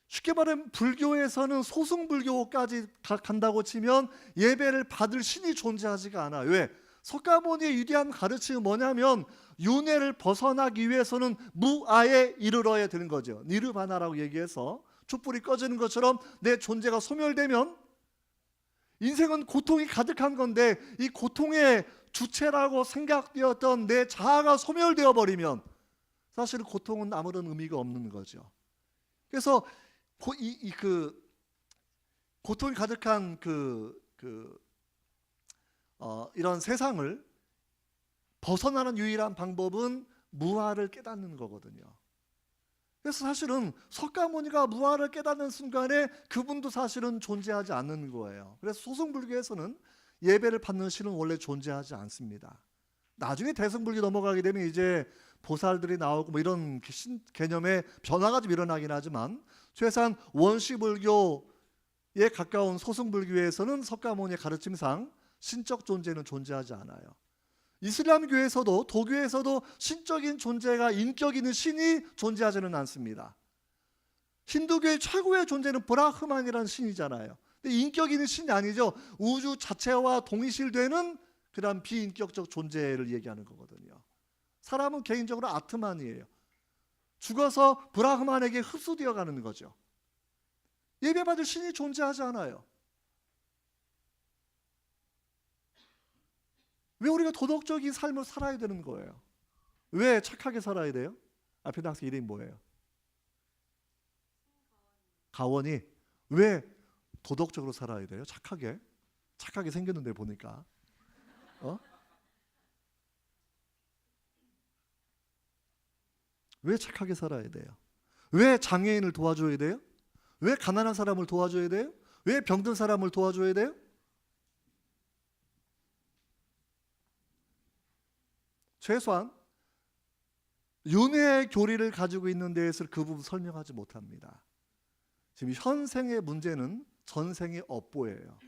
쉽게 말하면 불교에서는 소승불교까지 간다고 치면 예배를 받을 신이 존재하지가 않아요. 왜? 석가모니의 위대한 가르침이 뭐냐면 윤회를 벗어나기 위해서는 무아에 이르러야 되는 거죠. 니르바나라고 얘기해서 촛불이 꺼지는 것처럼 내 존재가 소멸되면, 인생은 고통이 가득한 건데 이 고통의 주체라고 생각되었던 내 자아가 소멸되어 버리면 사실 고통은 아무런 의미가 없는 거죠. 그래서 고통이 가득한 이런 세상을 벗어나는 유일한 방법은 무아를 깨닫는 거거든요. 그래서 사실은 석가모니가 무아를 깨닫는 순간에 그분도 사실은 존재하지 않는 거예요. 그래서 소승불교에서는 예배를 받는 신은 원래 존재하지 않습니다. 나중에 대승불교 넘어가게 되면 이제 보살들이 나오고 뭐 이런 개념의 변화가 좀 일어나긴 하지만, 최소한 원시불교에 가까운 소승불교에서는 석가모니의 가르침상 신적 존재는 존재하지 않아요. 이슬람교에서도, 도교에서도 신적인 존재가, 인격 있는 신이 존재하지는 않습니다. 힌두교의 최고의 존재는 브라흐만이라는 신이잖아요. 근데 인격 있는 신이 아니죠. 우주 자체와 동일시되는 그런 비인격적 존재를 얘기하는 거거든요. 사람은 개인적으로 아트만이에요. 죽어서 브라흐만에게 흡수되어 가는 거죠. 예배받을 신이 존재하지 않아요. 왜 우리가 도덕적인 삶을 살아야 되는 거예요? 왜 착하게 살아야 돼요? 앞에 학생 이름이 뭐예요? 가원이. 왜 도덕적으로 살아야 돼요? 착하게 생겼는데 보니까. 왜 착하게 살아야 돼요? 왜 장애인을 도와줘야 돼요? 왜 가난한 사람을 도와줘야 돼요? 왜 병든 사람을 도와줘야 돼요? 최소한 윤회의 교리를 가지고 있는 데에서 그 부분 설명하지 못합니다. 지금 현생의 문제는 전생의 업보예요.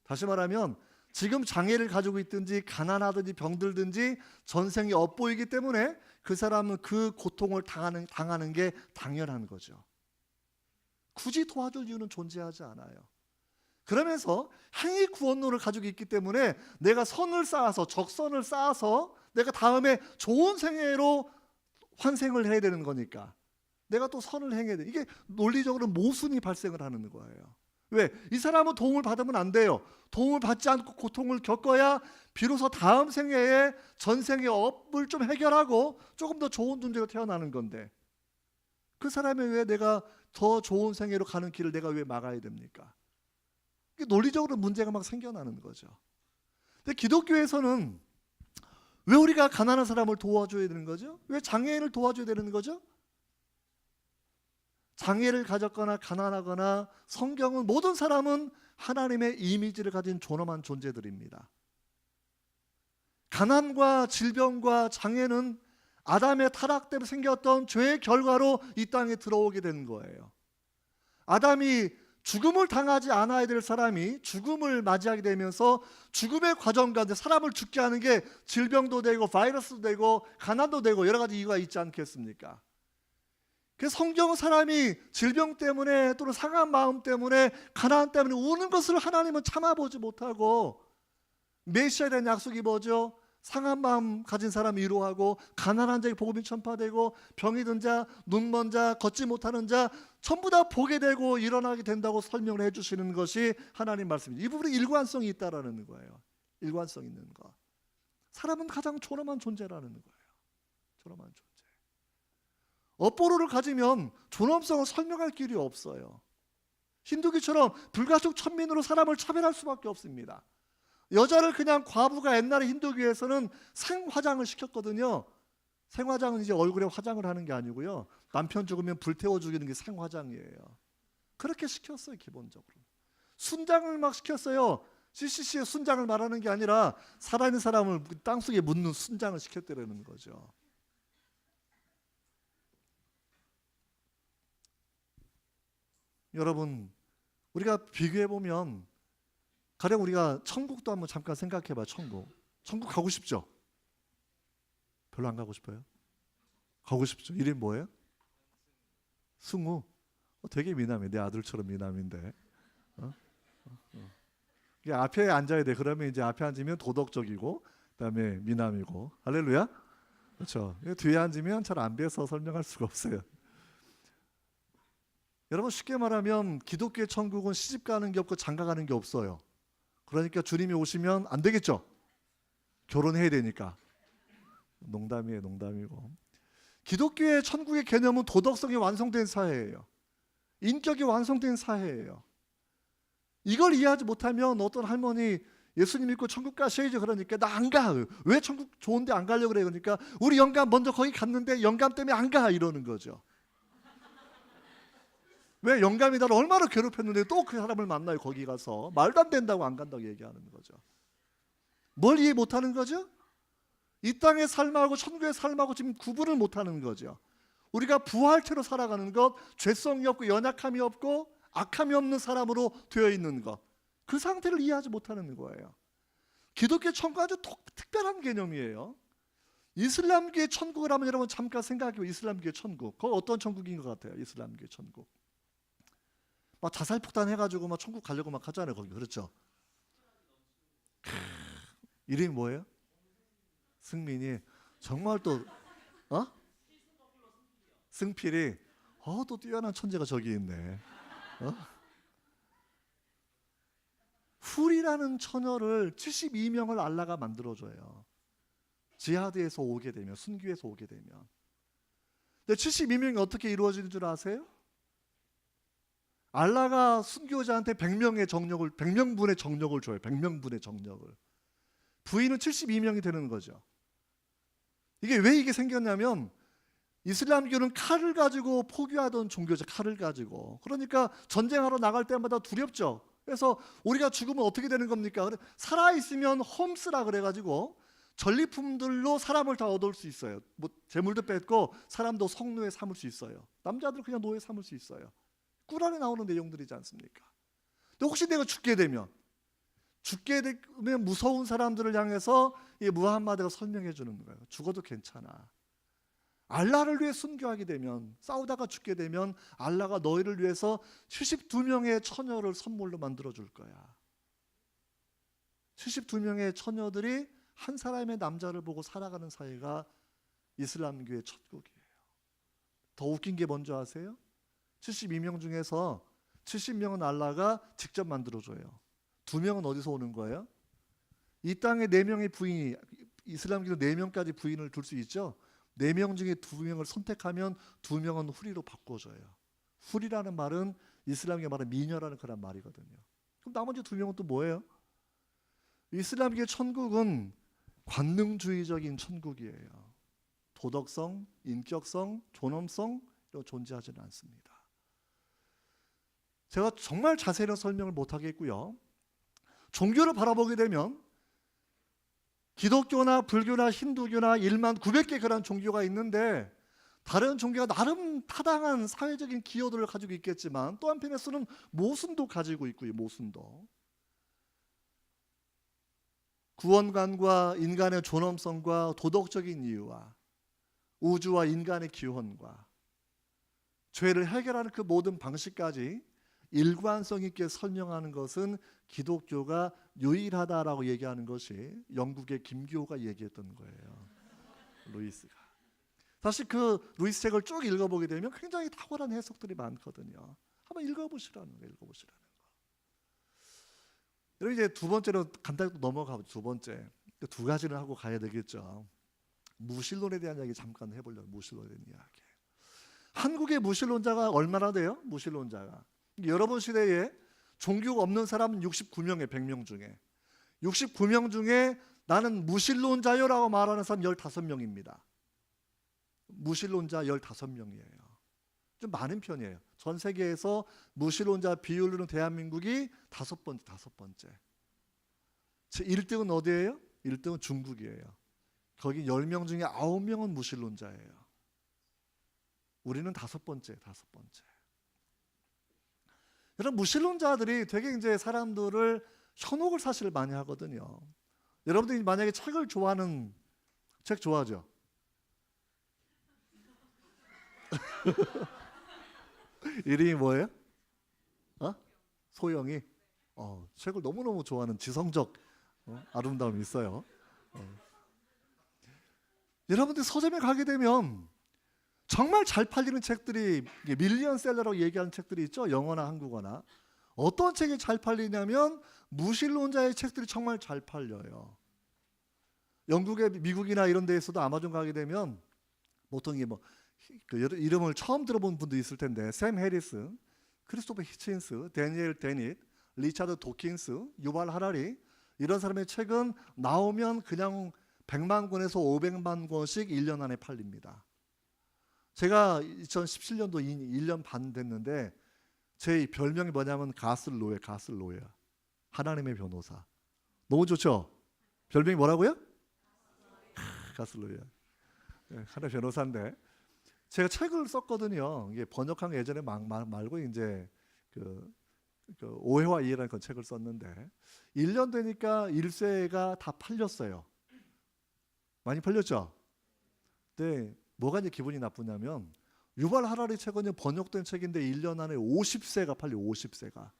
다시 말하면 지금 장애를 가지고 있든지 가난하든지 병들든지 전생의 업보이기 때문에 그 사람은 그 고통을 당하는 게 당연한 거죠. 굳이 도와줄 이유는 존재하지 않아요. 그러면서 행위 구원론을 가지고 있기 때문에 내가 선을 쌓아서, 적선을 쌓아서 내가 다음에 좋은 생애로 환생을 해야 되는 거니까 내가 또 선을 행해야 돼. 이게 논리적으로 모순이 발생을 하는 거예요. 왜? 이 사람은 도움을 받으면 안 돼요. 도움을 받지 않고 고통을 겪어야 비로소 다음 생애에 전생의 업을 좀 해결하고 조금 더 좋은 존재로 태어나는 건데, 그 사람이 왜 내가 더 좋은 생애로 가는 길을 내가 왜 막아야 됩니까? 이게 논리적으로 문제가 막 생겨나는 거죠. 근데 기독교에서는 왜 우리가 가난한 사람을 도와줘야 되는 거죠? 왜 장애인을 도와줘야 되는 거죠? 장애를 가졌거나 가난하거나, 성경은 모든 사람은 하나님의 이미지를 가진 존엄한 존재들입니다. 가난과 질병과 장애는 아담의 타락 때문에 생겼던 죄의 결과로 이 땅에 들어오게 된 거예요. 아담이 죽음을 당하지 않아야 될 사람이 죽음을 맞이하게 되면서 죽음의 과정 가운데 사람을 죽게 하는 게 질병도 되고 바이러스도 되고 가난도 되고 여러 가지 이유가 있지 않겠습니까? 그래서 성경은 사람이 질병 때문에 또는 상한 마음 때문에 가난 때문에 우는 것을 하나님은 참아보지 못하고, 메시아에 대한 약속이 뭐죠? 상한 마음 가진 사람이 위로하고, 가난한 자에게 복음이 전파되고, 병이 든 자, 눈먼 자, 걷지 못하는 자 전부 다 보게 되고 일어나게 된다고 설명을 해주시는 것이 하나님 말씀입니다. 이 부분에 일관성이 있다라는 거예요. 일관성 있는 거. 사람은 가장 존엄한 존재라는 거예요. 존엄한 존재. 업보로를 가지면 존엄성을 설명할 길이 없어요. 힌두교처럼 불가촉 천민으로 사람을 차별할 수밖에 없습니다. 여자를 그냥 과부가 옛날에 힌두교에서는 생화장을 시켰거든요. 생화장은 이제 얼굴에 화장을 하는 게 아니고요. 남편 죽으면 불태워 죽이는 게 생화장이에요. 그렇게 시켰어요. 기본적으로. 순장을 막 시켰어요. CCC의 순장을 말하는 게 아니라 살아있는 사람을 땅속에 묻는 순장을 시켰다는 거죠. 여러분, 우리가 비교해 보면 가령 우리가 천국도 한번 잠깐 생각해 봐요. 천국 가고 싶죠? 별로 안 가고 싶어요? 가고 싶죠. 이름이 뭐예요? 승우. 되게 미남이에요. 내 아들처럼 미남인데. 이게 앞에 앉아야 돼. 그러면 이제 앞에 앉으면 도덕적이고, 그다음에 미남이고. 할렐루야. 그렇죠. 뒤에 앉으면 잘 안 돼서 설명할 수가 없어요. 여러분, 쉽게 말하면 기독교의 천국은 시집 가는 게 없고 장가 가는 게 없어요. 그러니까 주님이 오시면 안 되겠죠. 결혼해야 되니까. 농담이에요, 농담이고. 기독교의 천국의 개념은 도덕성이 완성된 사회예요. 인격이 완성된 사회예요. 이걸 이해하지 못하면 어떤 할머니 예수님 믿고 천국 가셔야죠. 그러니까 나 안 가. 왜 천국 좋은데 안 가려고 그래? 그러니까 우리 영감 먼저 거기 갔는데 영감 때문에 안 가. 이러는 거죠. 왜? 영감이 나를 얼마나 괴롭혔는데 또 그 사람을 만나요. 거기 가서 말도 안 된다고 안 간다고 얘기하는 거죠. 뭘 이해 못하는 거죠? 이 땅의 삶하고 천국의 삶하고 지금 구분을 못하는 거죠. 우리가 부활체로 살아가는 것, 죄성이 없고 연약함이 없고 악함이 없는 사람으로 되어 있는 것, 그 상태를 이해하지 못하는 거예요. 기독교 천국 아주 특별한 개념이에요. 이슬람교의 천국을 하면 여러분 잠깐 생각해요. 이슬람교의 천국, 그거 어떤 천국인 것 같아요? 이슬람교의 천국 막 자살폭탄 해가지고 막 천국 가려고 막 하잖아요. 거기 그렇죠? 이름이 뭐예요? 승민이 정말 또 승필이 또 뛰어난 천재가 저기 있네. 훌이라는 처녀를 72명을 알라가 만들어줘요. 지하드에서 오게 되면, 순교에서 오게 되면. 근데 72명이 어떻게 이루어지는 줄 아세요? 알라가 순교자한테 100명분의 정력을 줘요. 100명분의 정력을. 부인은 72명이 되는 거죠. 왜 이게 생겼냐면 이슬람교는 칼을 가지고 포기하던 종교죠. 칼을 가지고. 그러니까 전쟁하러 나갈 때마다 두렵죠. 그래서 우리가 죽으면 어떻게 되는 겁니까? 살아있으면 홈스라 그래가지고 전리품들로 사람을 다 얻을 수 있어요. 뭐 재물도 뺏고 사람도 성노예 삼을 수 있어요. 남자들 그냥 노예 삼을 수 있어요. 꿀안에 나오는 내용들이지 않습니까? 근데 혹시 내가 죽게 되면 무서운 사람들을 향해서 이 무함마드가 설명해 주는 거예요. 죽어도 괜찮아. 알라를 위해 순교하게 되면, 싸우다가 죽게 되면 알라가 너희를 위해서 72명의 처녀를 선물로 만들어 줄 거야. 72명의 처녀들이 한 사람의 남자를 보고 살아가는 사회가 이슬람교의 천국이에요. 더 웃긴 게 뭔지 아세요? 72명 중에서 70명은 알라가 직접 만들어줘요. 2명은 어디서 오는 거예요? 이 땅에 4명의 부인이, 이슬람교도 4명까지 부인을 둘 수 있죠. 4명 중에 2명을 선택하면 2명은 후리로 바꿔줘요. 후리라는 말은 이슬람계 말은 미녀라는 그런 말이거든요. 그럼 나머지 2명은 또 뭐예요? 이슬람계 천국은 관능주의적인 천국이에요. 도덕성, 인격성, 존엄성 이런 존재하지는 않습니다. 제가 정말 자세한 설명을 못 하겠고요. 종교를 바라보게 되면 기독교나 불교나 힌두교나 1만 900개 그런 종교가 있는데 다른 종교가 나름 타당한 사회적인 기여도를 가지고 있겠지만 또 한편에서는 모순도 가지고 있고요. 모순도. 구원관과 인간의 존엄성과 도덕적인 이유와 우주와 인간의 기원과 죄를 해결하는 그 모든 방식까지 일관성 있게 설명하는 것은 기독교가 유일하다라고 얘기하는 것이 영국의 김기호가 얘기했던 거예요. 루이스가. 사실 그 루이스 책을 쭉 읽어보게 되면 굉장히 탁월한 해석들이 많거든요. 한번 읽어보시라는 거예요. 읽어보시라는 거. 여러분 이제 두 번째로 간단히 넘어가고 두 번째 2가지를 하고 가야 되겠죠. 무신론에 대한 이야기 잠깐 해보려고. 무신론에 대한 이야기. 한국의 무신론자가 얼마나 돼요? 무신론자가. 여러분 시대에 종교가 없는 사람은 69명에 100명 중에 69명 중에 나는 무신론자요라고 말하는 사람 15명입니다. 무신론자 15명이에요. 좀 많은 편이에요. 전 세계에서 무신론자 비율로는 대한민국이 5번째. 1등은 어디예요? 1등은 중국이에요. 거기 10명 중에 9명은 무신론자예요. 우리는 5번째. 그런 무신론자들이 되게 이제 사람들을 현혹을 사실 많이 하거든요. 여러분들이 만약에 책을 좋아하는 책 좋아하죠? 이름이 뭐예요? 어? 소영이. 책을 너무너무 좋아하는 지성적 아름다움이 있어요. 여러분들 서점에 가게 되면 정말 잘 팔리는 책들이 밀리언셀러라고 얘기하는 책들이 있죠. 영어나 한국어나. 어떤 책이 잘 팔리냐면 무신론자의 책들이 정말 잘 팔려요. 영국에 미국이나 이런 데에서도 아마존 가게 되면 보통 이게 그 이름을 처음 들어본 분도 있을 텐데 샘 해리스, 크리스토퍼 히친스, 데니엘 데닛, 리차드 도킨스, 유발 하라리 이런 사람의 책은 나오면 그냥 100만 권에서 500만 권씩 1년 안에 팔립니다. 제가 2017년도 1년 반 됐는데 제 별명이 뭐냐면 가슬로야. 하나님의 변호사. 너무 좋죠? 별명이 뭐라고요? 가슬로야. 하나님의 변호사인데 제가 책을 썼거든요. 이게 번역한 거 예전에 말고 이제 그 오해와 이해라는 그 책을 썼는데 1년 되니까 1세가 다 팔렸어요. 많이 팔렸죠? 근데 뭐가 이제 기분이 나쁘냐면 유발 하라리 책은 번역된 책인데 1년 안에 50세가 팔려. 50세가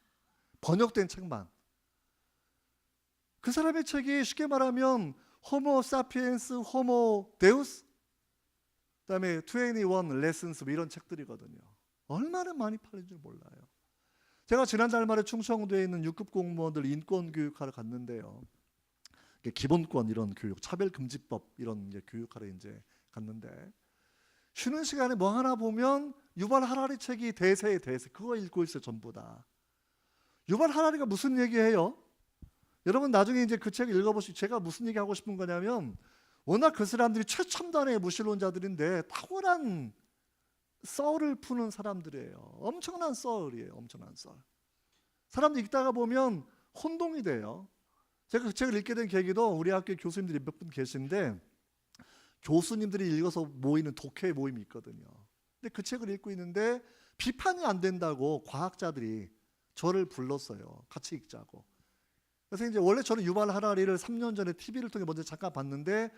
번역된 책만. 그 사람의 책이 쉽게 말하면 호모 사피엔스, 호모 데우스, 그다음에 21 레슨스 이런 책들이거든요. 얼마나 많이 팔린 줄 몰라요. 제가 지난달 말에 충청도에 있는 6급 공무원들 인권 교육하러 갔는데요. 기본권 이런 교육, 차별금지법 이런 이제 교육하러 이제 갔는데 쉬는 시간에 뭐 하나 보면 유발 하라리 책이 대세에 대해서 그거 읽고 있어요. 전부 다. 유발 하라리가 무슨 얘기해요? 여러분 나중에 이제 그 책을 읽어보시고 제가 무슨 얘기하고 싶은 거냐면 워낙 그 사람들이 최첨단의 무신론자들인데 탁월한 썰을 푸는 사람들이에요. 엄청난 썰이에요. 엄청난 썰. 사람들 읽다가 보면 혼동이 돼요. 제가 그 책을 읽게 된 계기도 우리 학교 교수님들이 몇 분 계신데 교수님들이 읽어서 모이는 독해 모임이 있거든요. 근데 그 책을 읽고 있는데 비판이 안 된다고 과학자들이 저를 불렀어요. 같이 읽자고. 그래서 이제 원래 저는 유발 하라리를 3년 전에 TV를 통해 먼저 잠깐 봤는데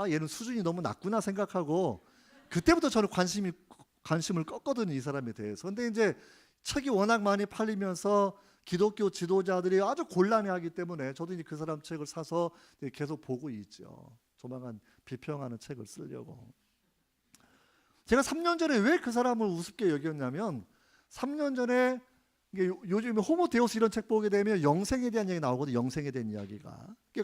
얘는 수준이 너무 낮구나 생각하고 그때부터 저는 관심을 껐거든요. 이 사람에 대해서. 근데 이제 책이 워낙 많이 팔리면서 기독교 지도자들이 아주 곤란해하기 때문에 저도 이제 그 사람 책을 사서 계속 보고 있죠. 조만간 비평하는 책을 쓰려고. 제가 3년 전에 왜 그 사람을 우습게 여겼냐면 3년 전에 요즘에 호모 데우스 이런 책 보게 되면 영생에 대한 얘기 나오거든요. 영생에 대한 이야기가. 이게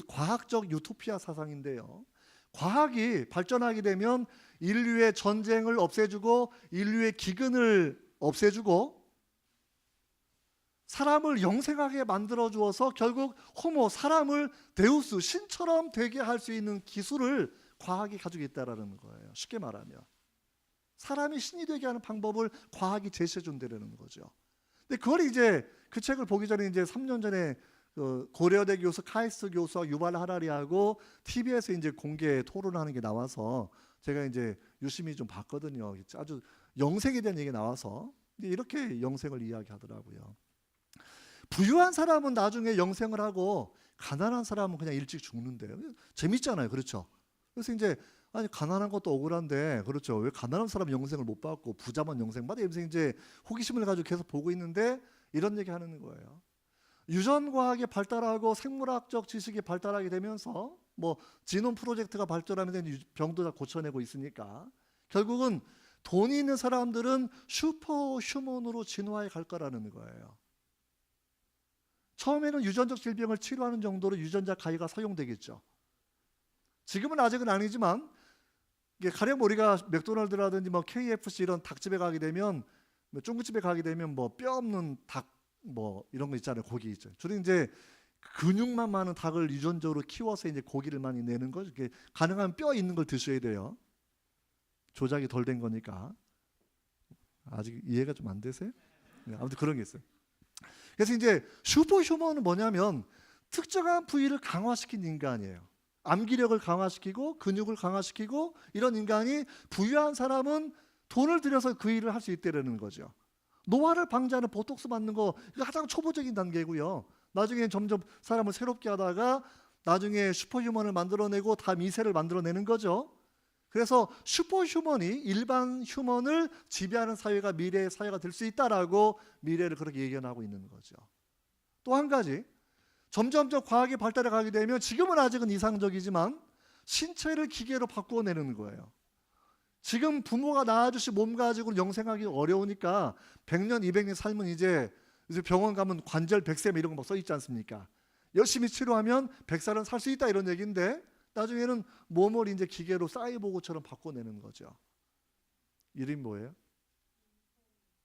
과학적 유토피아 사상인데요. 과학이 발전하게 되면 인류의 전쟁을 없애주고 인류의 기근을 없애주고 사람을 영생하게 만들어 주어서 결국 호모 사람을 데우스 신처럼 되게 할 수 있는 기술을 과학이 가지고 있다라는 거예요. 쉽게 말하면 사람이 신이 되게 하는 방법을 과학이 제시해 준다는 거죠. 근데 그걸 이제 그 책을 보기 전에 이제 3년 전에 고려대 교수 카이스트 교수와 유발 하라리하고 TV에서 이제 공개 토론하는 게 나와서 제가 이제 유심히 좀 봤거든요. 아주 영생에 대한 얘기 나와서 이렇게 영생을 이야기하더라고요. 부유한 사람은 나중에 영생을 하고 가난한 사람은 그냥 일찍 죽는데요. 재밌잖아요. 그렇죠? 그래서 이제 가난한 것도 억울한데 그렇죠. 왜 가난한 사람은 영생을 못 받고 부자만 영생 받아? 이제 호기심을 가지고 계속 보고 있는데 이런 얘기 하는 거예요. 유전과학이 발달하고 생물학적 지식이 발달하게 되면서 뭐 지놈 프로젝트가 발전하면서 병도 다 고쳐내고 있으니까 결국은 돈이 있는 사람들은 슈퍼 휴먼으로 진화해 갈 거라는 거예요. 처음에는 유전적 질병을 치료하는 정도로 유전자 가위가 사용되겠죠. 지금은 아직은 아니지만 가령 우리가 맥도날드라든지 뭐 KFC 이런 닭집에 가게 되면 중국집에 가게 되면 뭐 뼈 없는 닭 뭐 이런 거 있잖아요. 고기 있죠. 주로 이제 근육만 많은 닭을 유전적으로 키워서 이제 고기를 많이 내는 거죠. 가능하면 뼈 있는 걸 드셔야 돼요. 조작이 덜 된 거니까. 아직 이해가 좀 안 되세요? 네, 아무튼 그런 게 있어요. 그래서 이제 슈퍼휴먼은 뭐냐면 특정한 부위를 강화시킨 인간이에요. 암기력을 강화시키고 근육을 강화시키고 이런 인간이 부유한 사람은 돈을 들여서 그 일을 할 수 있다는 거죠. 노화를 방지하는 보톡스 맞는 거 이거 가장 초보적인 단계고요. 나중에 점점 사람을 새롭게 하다가 나중에 슈퍼휴먼을 만들어내고 다 미세를 만들어내는 거죠. 그래서 슈퍼휴먼이 일반 휴먼을 지배하는 사회가 미래의 사회가 될 수 있다라고 미래를 그렇게 예견하고 있는 거죠. 또 한 가지, 점점점 과학이 발달해 가게 되면 지금은 아직은 이상적이지만 신체를 기계로 바꾸어내는 거예요. 지금 부모가 낳아주신 몸 가지고 영생하기 어려우니까 100년, 200년 살면 이제 병원 가면 관절 100세 이런 거 막 써 있지 않습니까? 열심히 치료하면 100살은 살 수 있다 이런 얘기인데 나중에는 몸을 이제 기계로 사이보그처럼 바꿔내는 거죠. 이름이 뭐예요?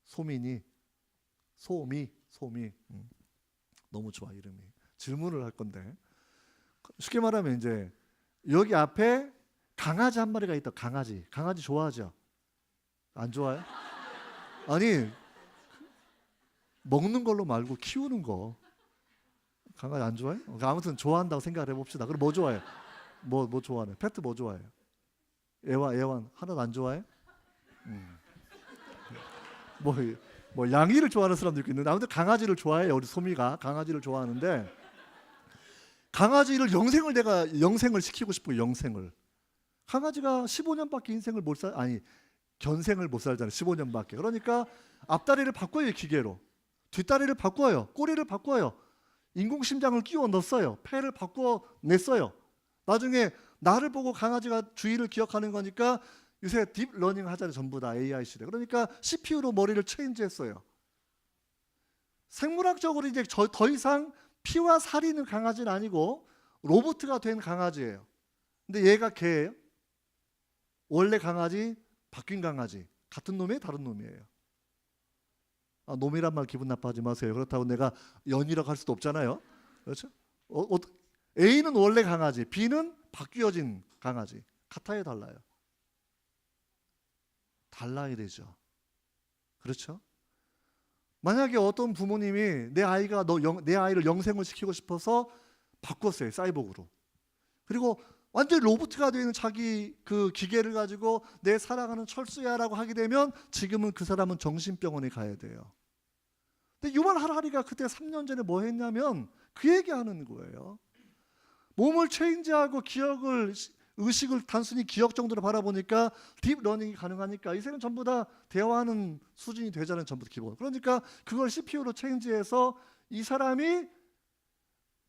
소미. 너무 좋아 이름이. 질문을 할 건데 쉽게 말하면 이제 여기 앞에 강아지 한 마리가 있다. 강아지 좋아하죠? 안 좋아요? 아니 먹는 걸로 말고 키우는 거. 강아지 안 좋아해? 아무튼 좋아한다고 생각을 해봅시다. 그럼 뭐 좋아해? 뭐 좋아해? 페트 뭐 좋아해? 애완 하나도 안 좋아해? 뭐 양이를 좋아하는 사람도 있겠는데 아무튼 강아지를 좋아해요. 우리 소미가 강아지를 좋아하는데 강아지를 영생을 시키고 싶어요. 영생을. 강아지가 15년밖에 인생을 못 살, 아니 견생을 못 살잖아요. 15년밖에. 그러니까 앞다리를 바꿔요. 기계로. 뒷다리를 바꿔요. 꼬리를 바꿔요. 인공심장을 끼워 넣었어요. 폐를 바꿔 냈어요. 나중에 나를 보고 강아지가 주의를 기억하는 거니까 요새 딥러닝 하잖아요. 전부 다 AI 시대. 그러니까 CPU로 머리를 체인지했어요. 생물학적으로 이제 더 이상 피와 살이 있는 강아지는 아니고 로봇가 된 강아지예요. 근데 얘가 개예요. 원래 강아지, 바뀐 강아지. 같은 놈이에요? 다른 놈이에요? 놈이란 말 기분 나빠하지 마세요. 그렇다고 내가 연이라고 할 수도 없잖아요. 그렇죠? A는 원래 강아지, B는 바뀌어진 강아지. 같아요, 달라요? 달라야 되죠. 그렇죠? 만약에 어떤 부모님이 내 아이를 영생을 시키고 싶어서 바꿨어요. 사이보그로. 그리고 완전히 로봇가 되어 있는 자기 그 기계를 가지고 내 사랑하는 철수야라고 하게 되면 지금은 그 사람은 정신병원에 가야 돼요. 근데 유발 하라리가 그때 3년 전에 뭐 했냐면 그 얘기하는 거예요. 몸을 체인지하고 의식을 단순히 기억 정도로 바라보니까 딥러닝이 가능하니까 이제는 전부 다 대화하는 수준이 되잖아요. 전부 다 기본. 그러니까 그걸 CPU로 체인지해서 이 사람이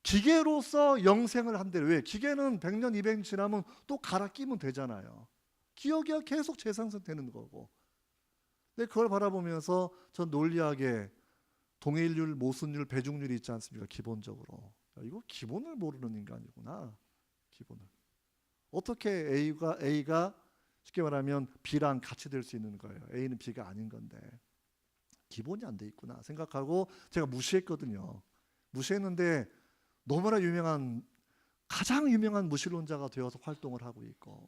기계로서 영생을 한대요. 왜? 기계는 100년, 200년 지나면 또 갈아 끼면 되잖아요. 기억이 계속 재생산되는 거고. 근데 그걸 바라보면서 전 논리학에 동일률, 모순율, 배중률이 있지 않습니까? 기본적으로. 이거 기본을 모르는 인간이구나. 기본을. 어떻게 A가 쉽게 말하면 B랑 같이 될 수 있는 거예요. A는 B가 아닌 건데. 기본이 안 돼 있구나 생각하고 제가 무시했거든요. 무시했는데 너무나 가장 유명한 무신론자가 되어서 활동을 하고 있고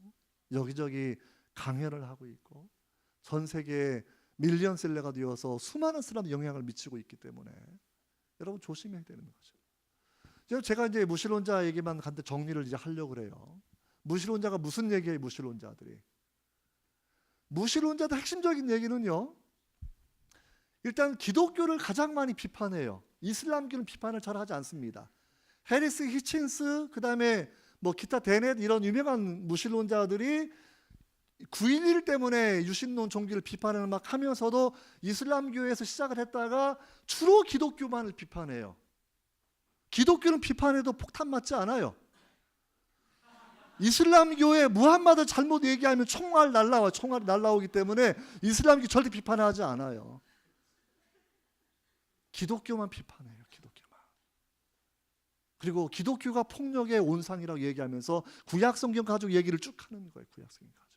여기저기 강연을 하고 있고 전 세계에 밀리언셀러가 되어서 수많은 사람들이 영향을 미치고 있기 때문에 여러분 조심해야 되는 거죠. 제가 이제 무신론자 얘기만 간데 정리를 이제 하려고 그래요. 무신론자가 무슨 얘기예요? 무신론자들 핵심적인 얘기는요. 일단 기독교를 가장 많이 비판해요. 이슬람교는 비판을 잘 하지 않습니다. 해리스 히친스 그다음에 뭐 기타 데넷 이런 유명한 무신론자들이 9.11 때문에 유신론 종교를 비판을 막 하면서도 이슬람교에서 시작을 했다가 주로 기독교만을 비판해요. 기독교는 비판해도 폭탄 맞지 않아요. 이슬람교에 무함마드 잘못 얘기하면 총알이 날라오기 때문에 이슬람교 절대 비판하지 않아요. 기독교만 비판해요. 기독교만. 그리고 기독교가 폭력의 온상이라고 얘기하면서 구약성경 가지고 얘기를 쭉 하는 거예요. 구약성경 가지고.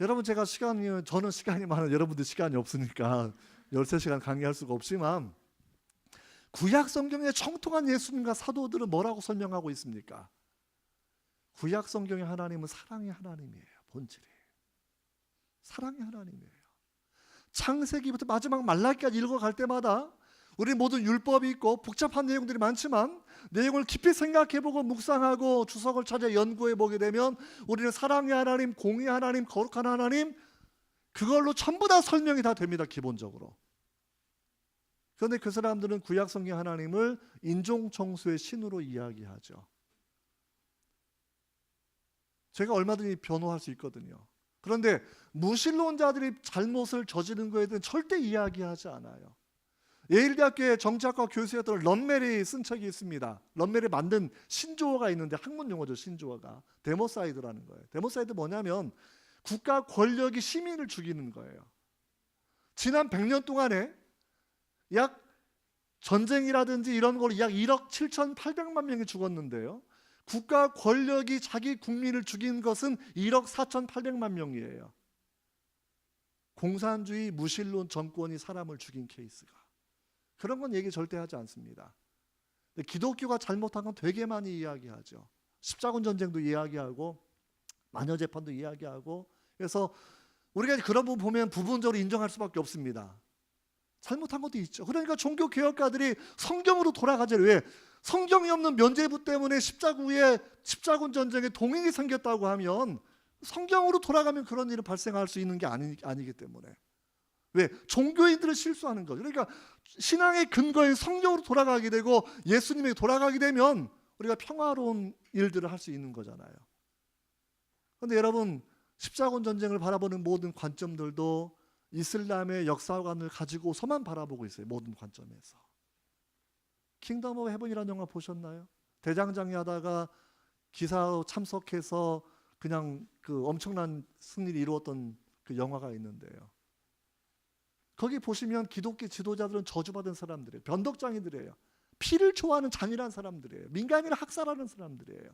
여러분 저는 시간이 많아요. 여러분들 시간이 없으니까 13시간 강의할 수가 없지만 구약성경의 청통한 예수님과 사도들은 뭐라고 설명하고 있습니까? 구약성경의 하나님은 사랑의 하나님이에요. 본질이. 사랑의 하나님이에요. 창세기부터 마지막 말라기까지 읽어갈 때마다 우리 모든 율법이 있고 복잡한 내용들이 많지만 내용을 깊이 생각해보고 묵상하고 주석을 찾아 연구해보게 되면 우리는 사랑의 하나님, 공의의 하나님, 거룩한 하나님 그걸로 전부 다 설명이 다 됩니다. 기본적으로. 그런데 그 사람들은 구약 성경 하나님을 인종청소의 신으로 이야기하죠. 제가 얼마든지 변호할 수 있거든요. 그런데 무신론자들이 잘못을 저지른 거에 대해서는 절대 이야기하지 않아요. 예일대학교의 정치학과 교수였던 런멜이 쓴 책이 있습니다. 런멜이 만든 신조어가 있는데 학문 용어죠. 신조어가 데모사이드라는 거예요. 데모사이드 뭐냐면 국가 권력이 시민을 죽이는 거예요. 지난 100년 동안에 약 전쟁이라든지 이런 걸로 약 1억 7,800만 명이 죽었는데요. 국가 권력이 자기 국민을 죽인 것은 1억 4,800만 명이에요. 공산주의 무신론 정권이 사람을 죽인 케이스가. 그런 건 얘기 절대 하지 않습니다. 근데 기독교가 잘못한 건 되게 많이 이야기하죠. 십자군 전쟁도 이야기하고 마녀 재판도 이야기하고. 그래서 우리가 그런 부분 보면 부분적으로 인정할 수밖에 없습니다. 잘못한 것도 있죠. 그러니까 종교 개혁가들이 성경으로 돌아가죠. 왜? 성경이 없는 면죄부 때문에 십자군 전쟁에 동행이 생겼다고 하면 성경으로 돌아가면 그런 일이 발생할 수 있는 게 아니기 때문에. 왜? 종교인들은 실수하는 거죠. 그러니까 신앙의 근거인 성경으로 돌아가게 되고 예수님에게 돌아가게 되면 우리가 평화로운 일들을 할 수 있는 거잖아요. 그런데 여러분, 십자군 전쟁을 바라보는 모든 관점들도 이슬람의 역사관을 가지고서만 바라보고 있어요. 모든 관점에서. 킹덤 오브 헤븐이라는 영화 보셨나요? 대장장이 하다가 기사로 참석해서 그냥 그 엄청난 승리를 이루었던 그 영화가 있는데요. 거기 보시면 기독교 지도자들은 저주받은 사람들이에요. 변덕장이들이에요. 피를 좋아하는 잔인한 사람들이에요. 민간인을 학살하는 사람들이에요.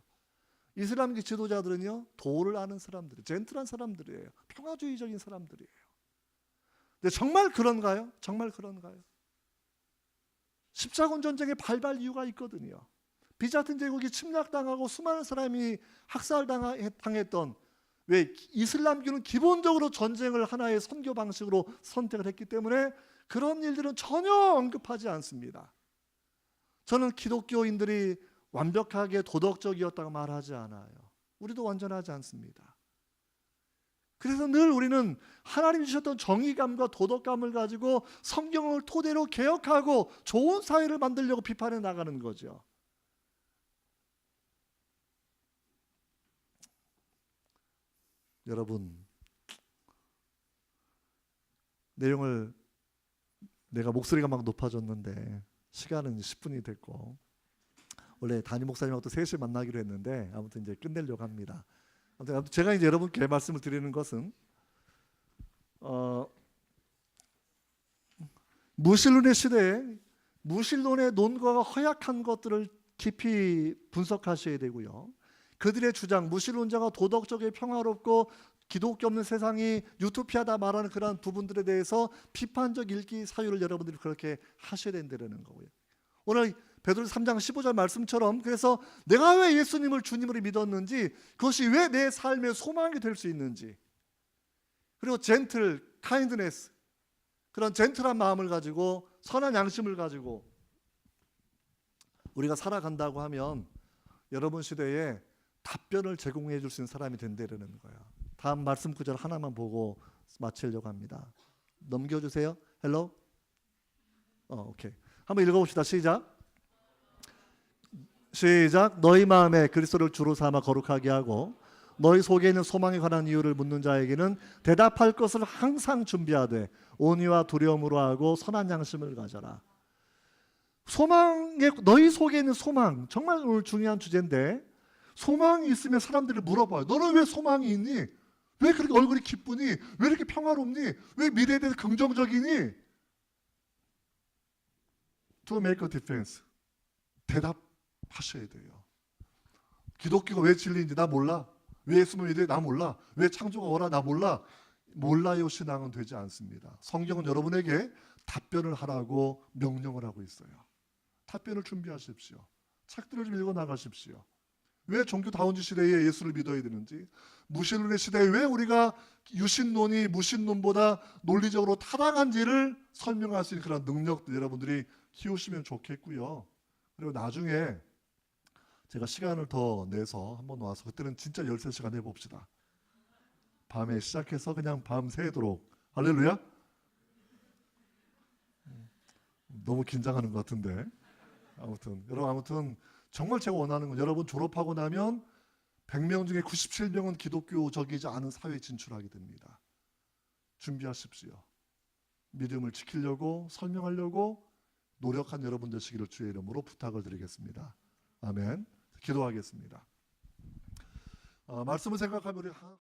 이슬람교 지도자들은요, 도를 아는 사람들이에요. 젠틀한 사람들이에요. 평화주의적인 사람들이에요. 근데 정말 그런가요? 정말 그런가요? 십자군 전쟁의 발발 이유가 있거든요. 비자튼 제국이 침략당하고 수많은 사람이 학살당했던, 왜? 이슬람교는 기본적으로 전쟁을 하나의 선교 방식으로 선택을 했기 때문에 그런 일들은 전혀 언급하지 않습니다. 저는 기독교인들이 완벽하게 도덕적이었다고 말하지 않아요. 우리도 완전하지 않습니다. 그래서 늘 우리는 하나님이 주셨던 정의감과 도덕감을 가지고 성경을 토대로 개혁하고 좋은 사회를 만들려고 비판해 나가는 거죠. 여러분, 내용을 내가 목소리가 막 높아졌는데 시간은 10분이 됐고, 원래 담임 목사님하고 또 3시에 만나기로 했는데 아무튼 이제 끝내려고 합니다. 아무튼 제가 이제 여러분께 말씀을 드리는 것은 무신론의 시대에 무신론의 논거가 허약한 것들을 깊이 분석하셔야 되고요. 그들의 주장, 무신론자가 도덕적이 평화롭고 기독교 없는 세상이 유토피아다 말하는 그런 부분들에 대해서 비판적 읽기 사유를 여러분들이 그렇게 하셔야 된다는 거고요. 오늘 베드로서 3장 15절 말씀처럼, 그래서 내가 왜 예수님을 주님으로 믿었는지, 그것이 왜 내 삶의 소망이 될 수 있는지, 그리고 젠틀, 카인드네스, 그런 젠틀한 마음을 가지고 선한 양심을 가지고 우리가 살아간다고 하면 여러분 시대에 답변을 제공해 줄 수 있는 사람이 된다는 거예요. 다음 말씀 구절 하나만 보고 마치려고 합니다. 넘겨주세요. 헬로. 오케이. 한번 읽어봅시다. 시작. 너희 마음에 그리스도를 주로 삼아 거룩하게 하고 너희 속에 있는 소망에 관한 이유를 묻는 자에게는 대답할 것을 항상 준비하되 온유와 두려움으로 하고 선한 양심을 가져라. 소망에, 너희 속에 있는 소망, 정말 오늘 중요한 주제인데, 소망이 있으면 사람들을 물어봐요. 너는 왜 소망이 있니? 왜 그렇게 얼굴이 기쁘니? 왜 이렇게 평화롭니? 왜 미래에 대해서 긍정적이니? To make a difference. 대답하셔야 돼요. 기독교가 왜 진리인지 나 몰라. 왜 예수님을 믿어요? 나 몰라. 왜 창조가 오라? 나 몰라. 몰라요 신앙은 되지 않습니다. 성경은 여러분에게 답변을 하라고 명령을 하고 있어요. 답변을 준비하십시오. 책들을 좀 읽어 나가십시오. 왜 종교다운지 시대에 예수를 믿어야 되는지, 무신론의 시대에 왜 우리가 유신론이 무신론보다 논리적으로 타당한지를 설명할 수 있는 그런 능력들 여러분들이 키우시면 좋겠고요. 그리고 나중에 제가 시간을 더 내서 한번 와서 그때는 진짜 13시간 해봅시다. 밤에 시작해서 그냥 밤새도록. 할렐루야. 너무 긴장하는 것 같은데. 아무튼 정말 제가 원하는 건 여러분 졸업하고 나면 100명 중에 97명은 기독교적이지 않은 사회에 진출하게 됩니다. 준비하십시오. 믿음을 지키려고 설명하려고 노력한 여러분 되시기를 주의 이름으로 부탁을 드리겠습니다. 아멘. 기도하겠습니다. 말씀을 생각하면 우리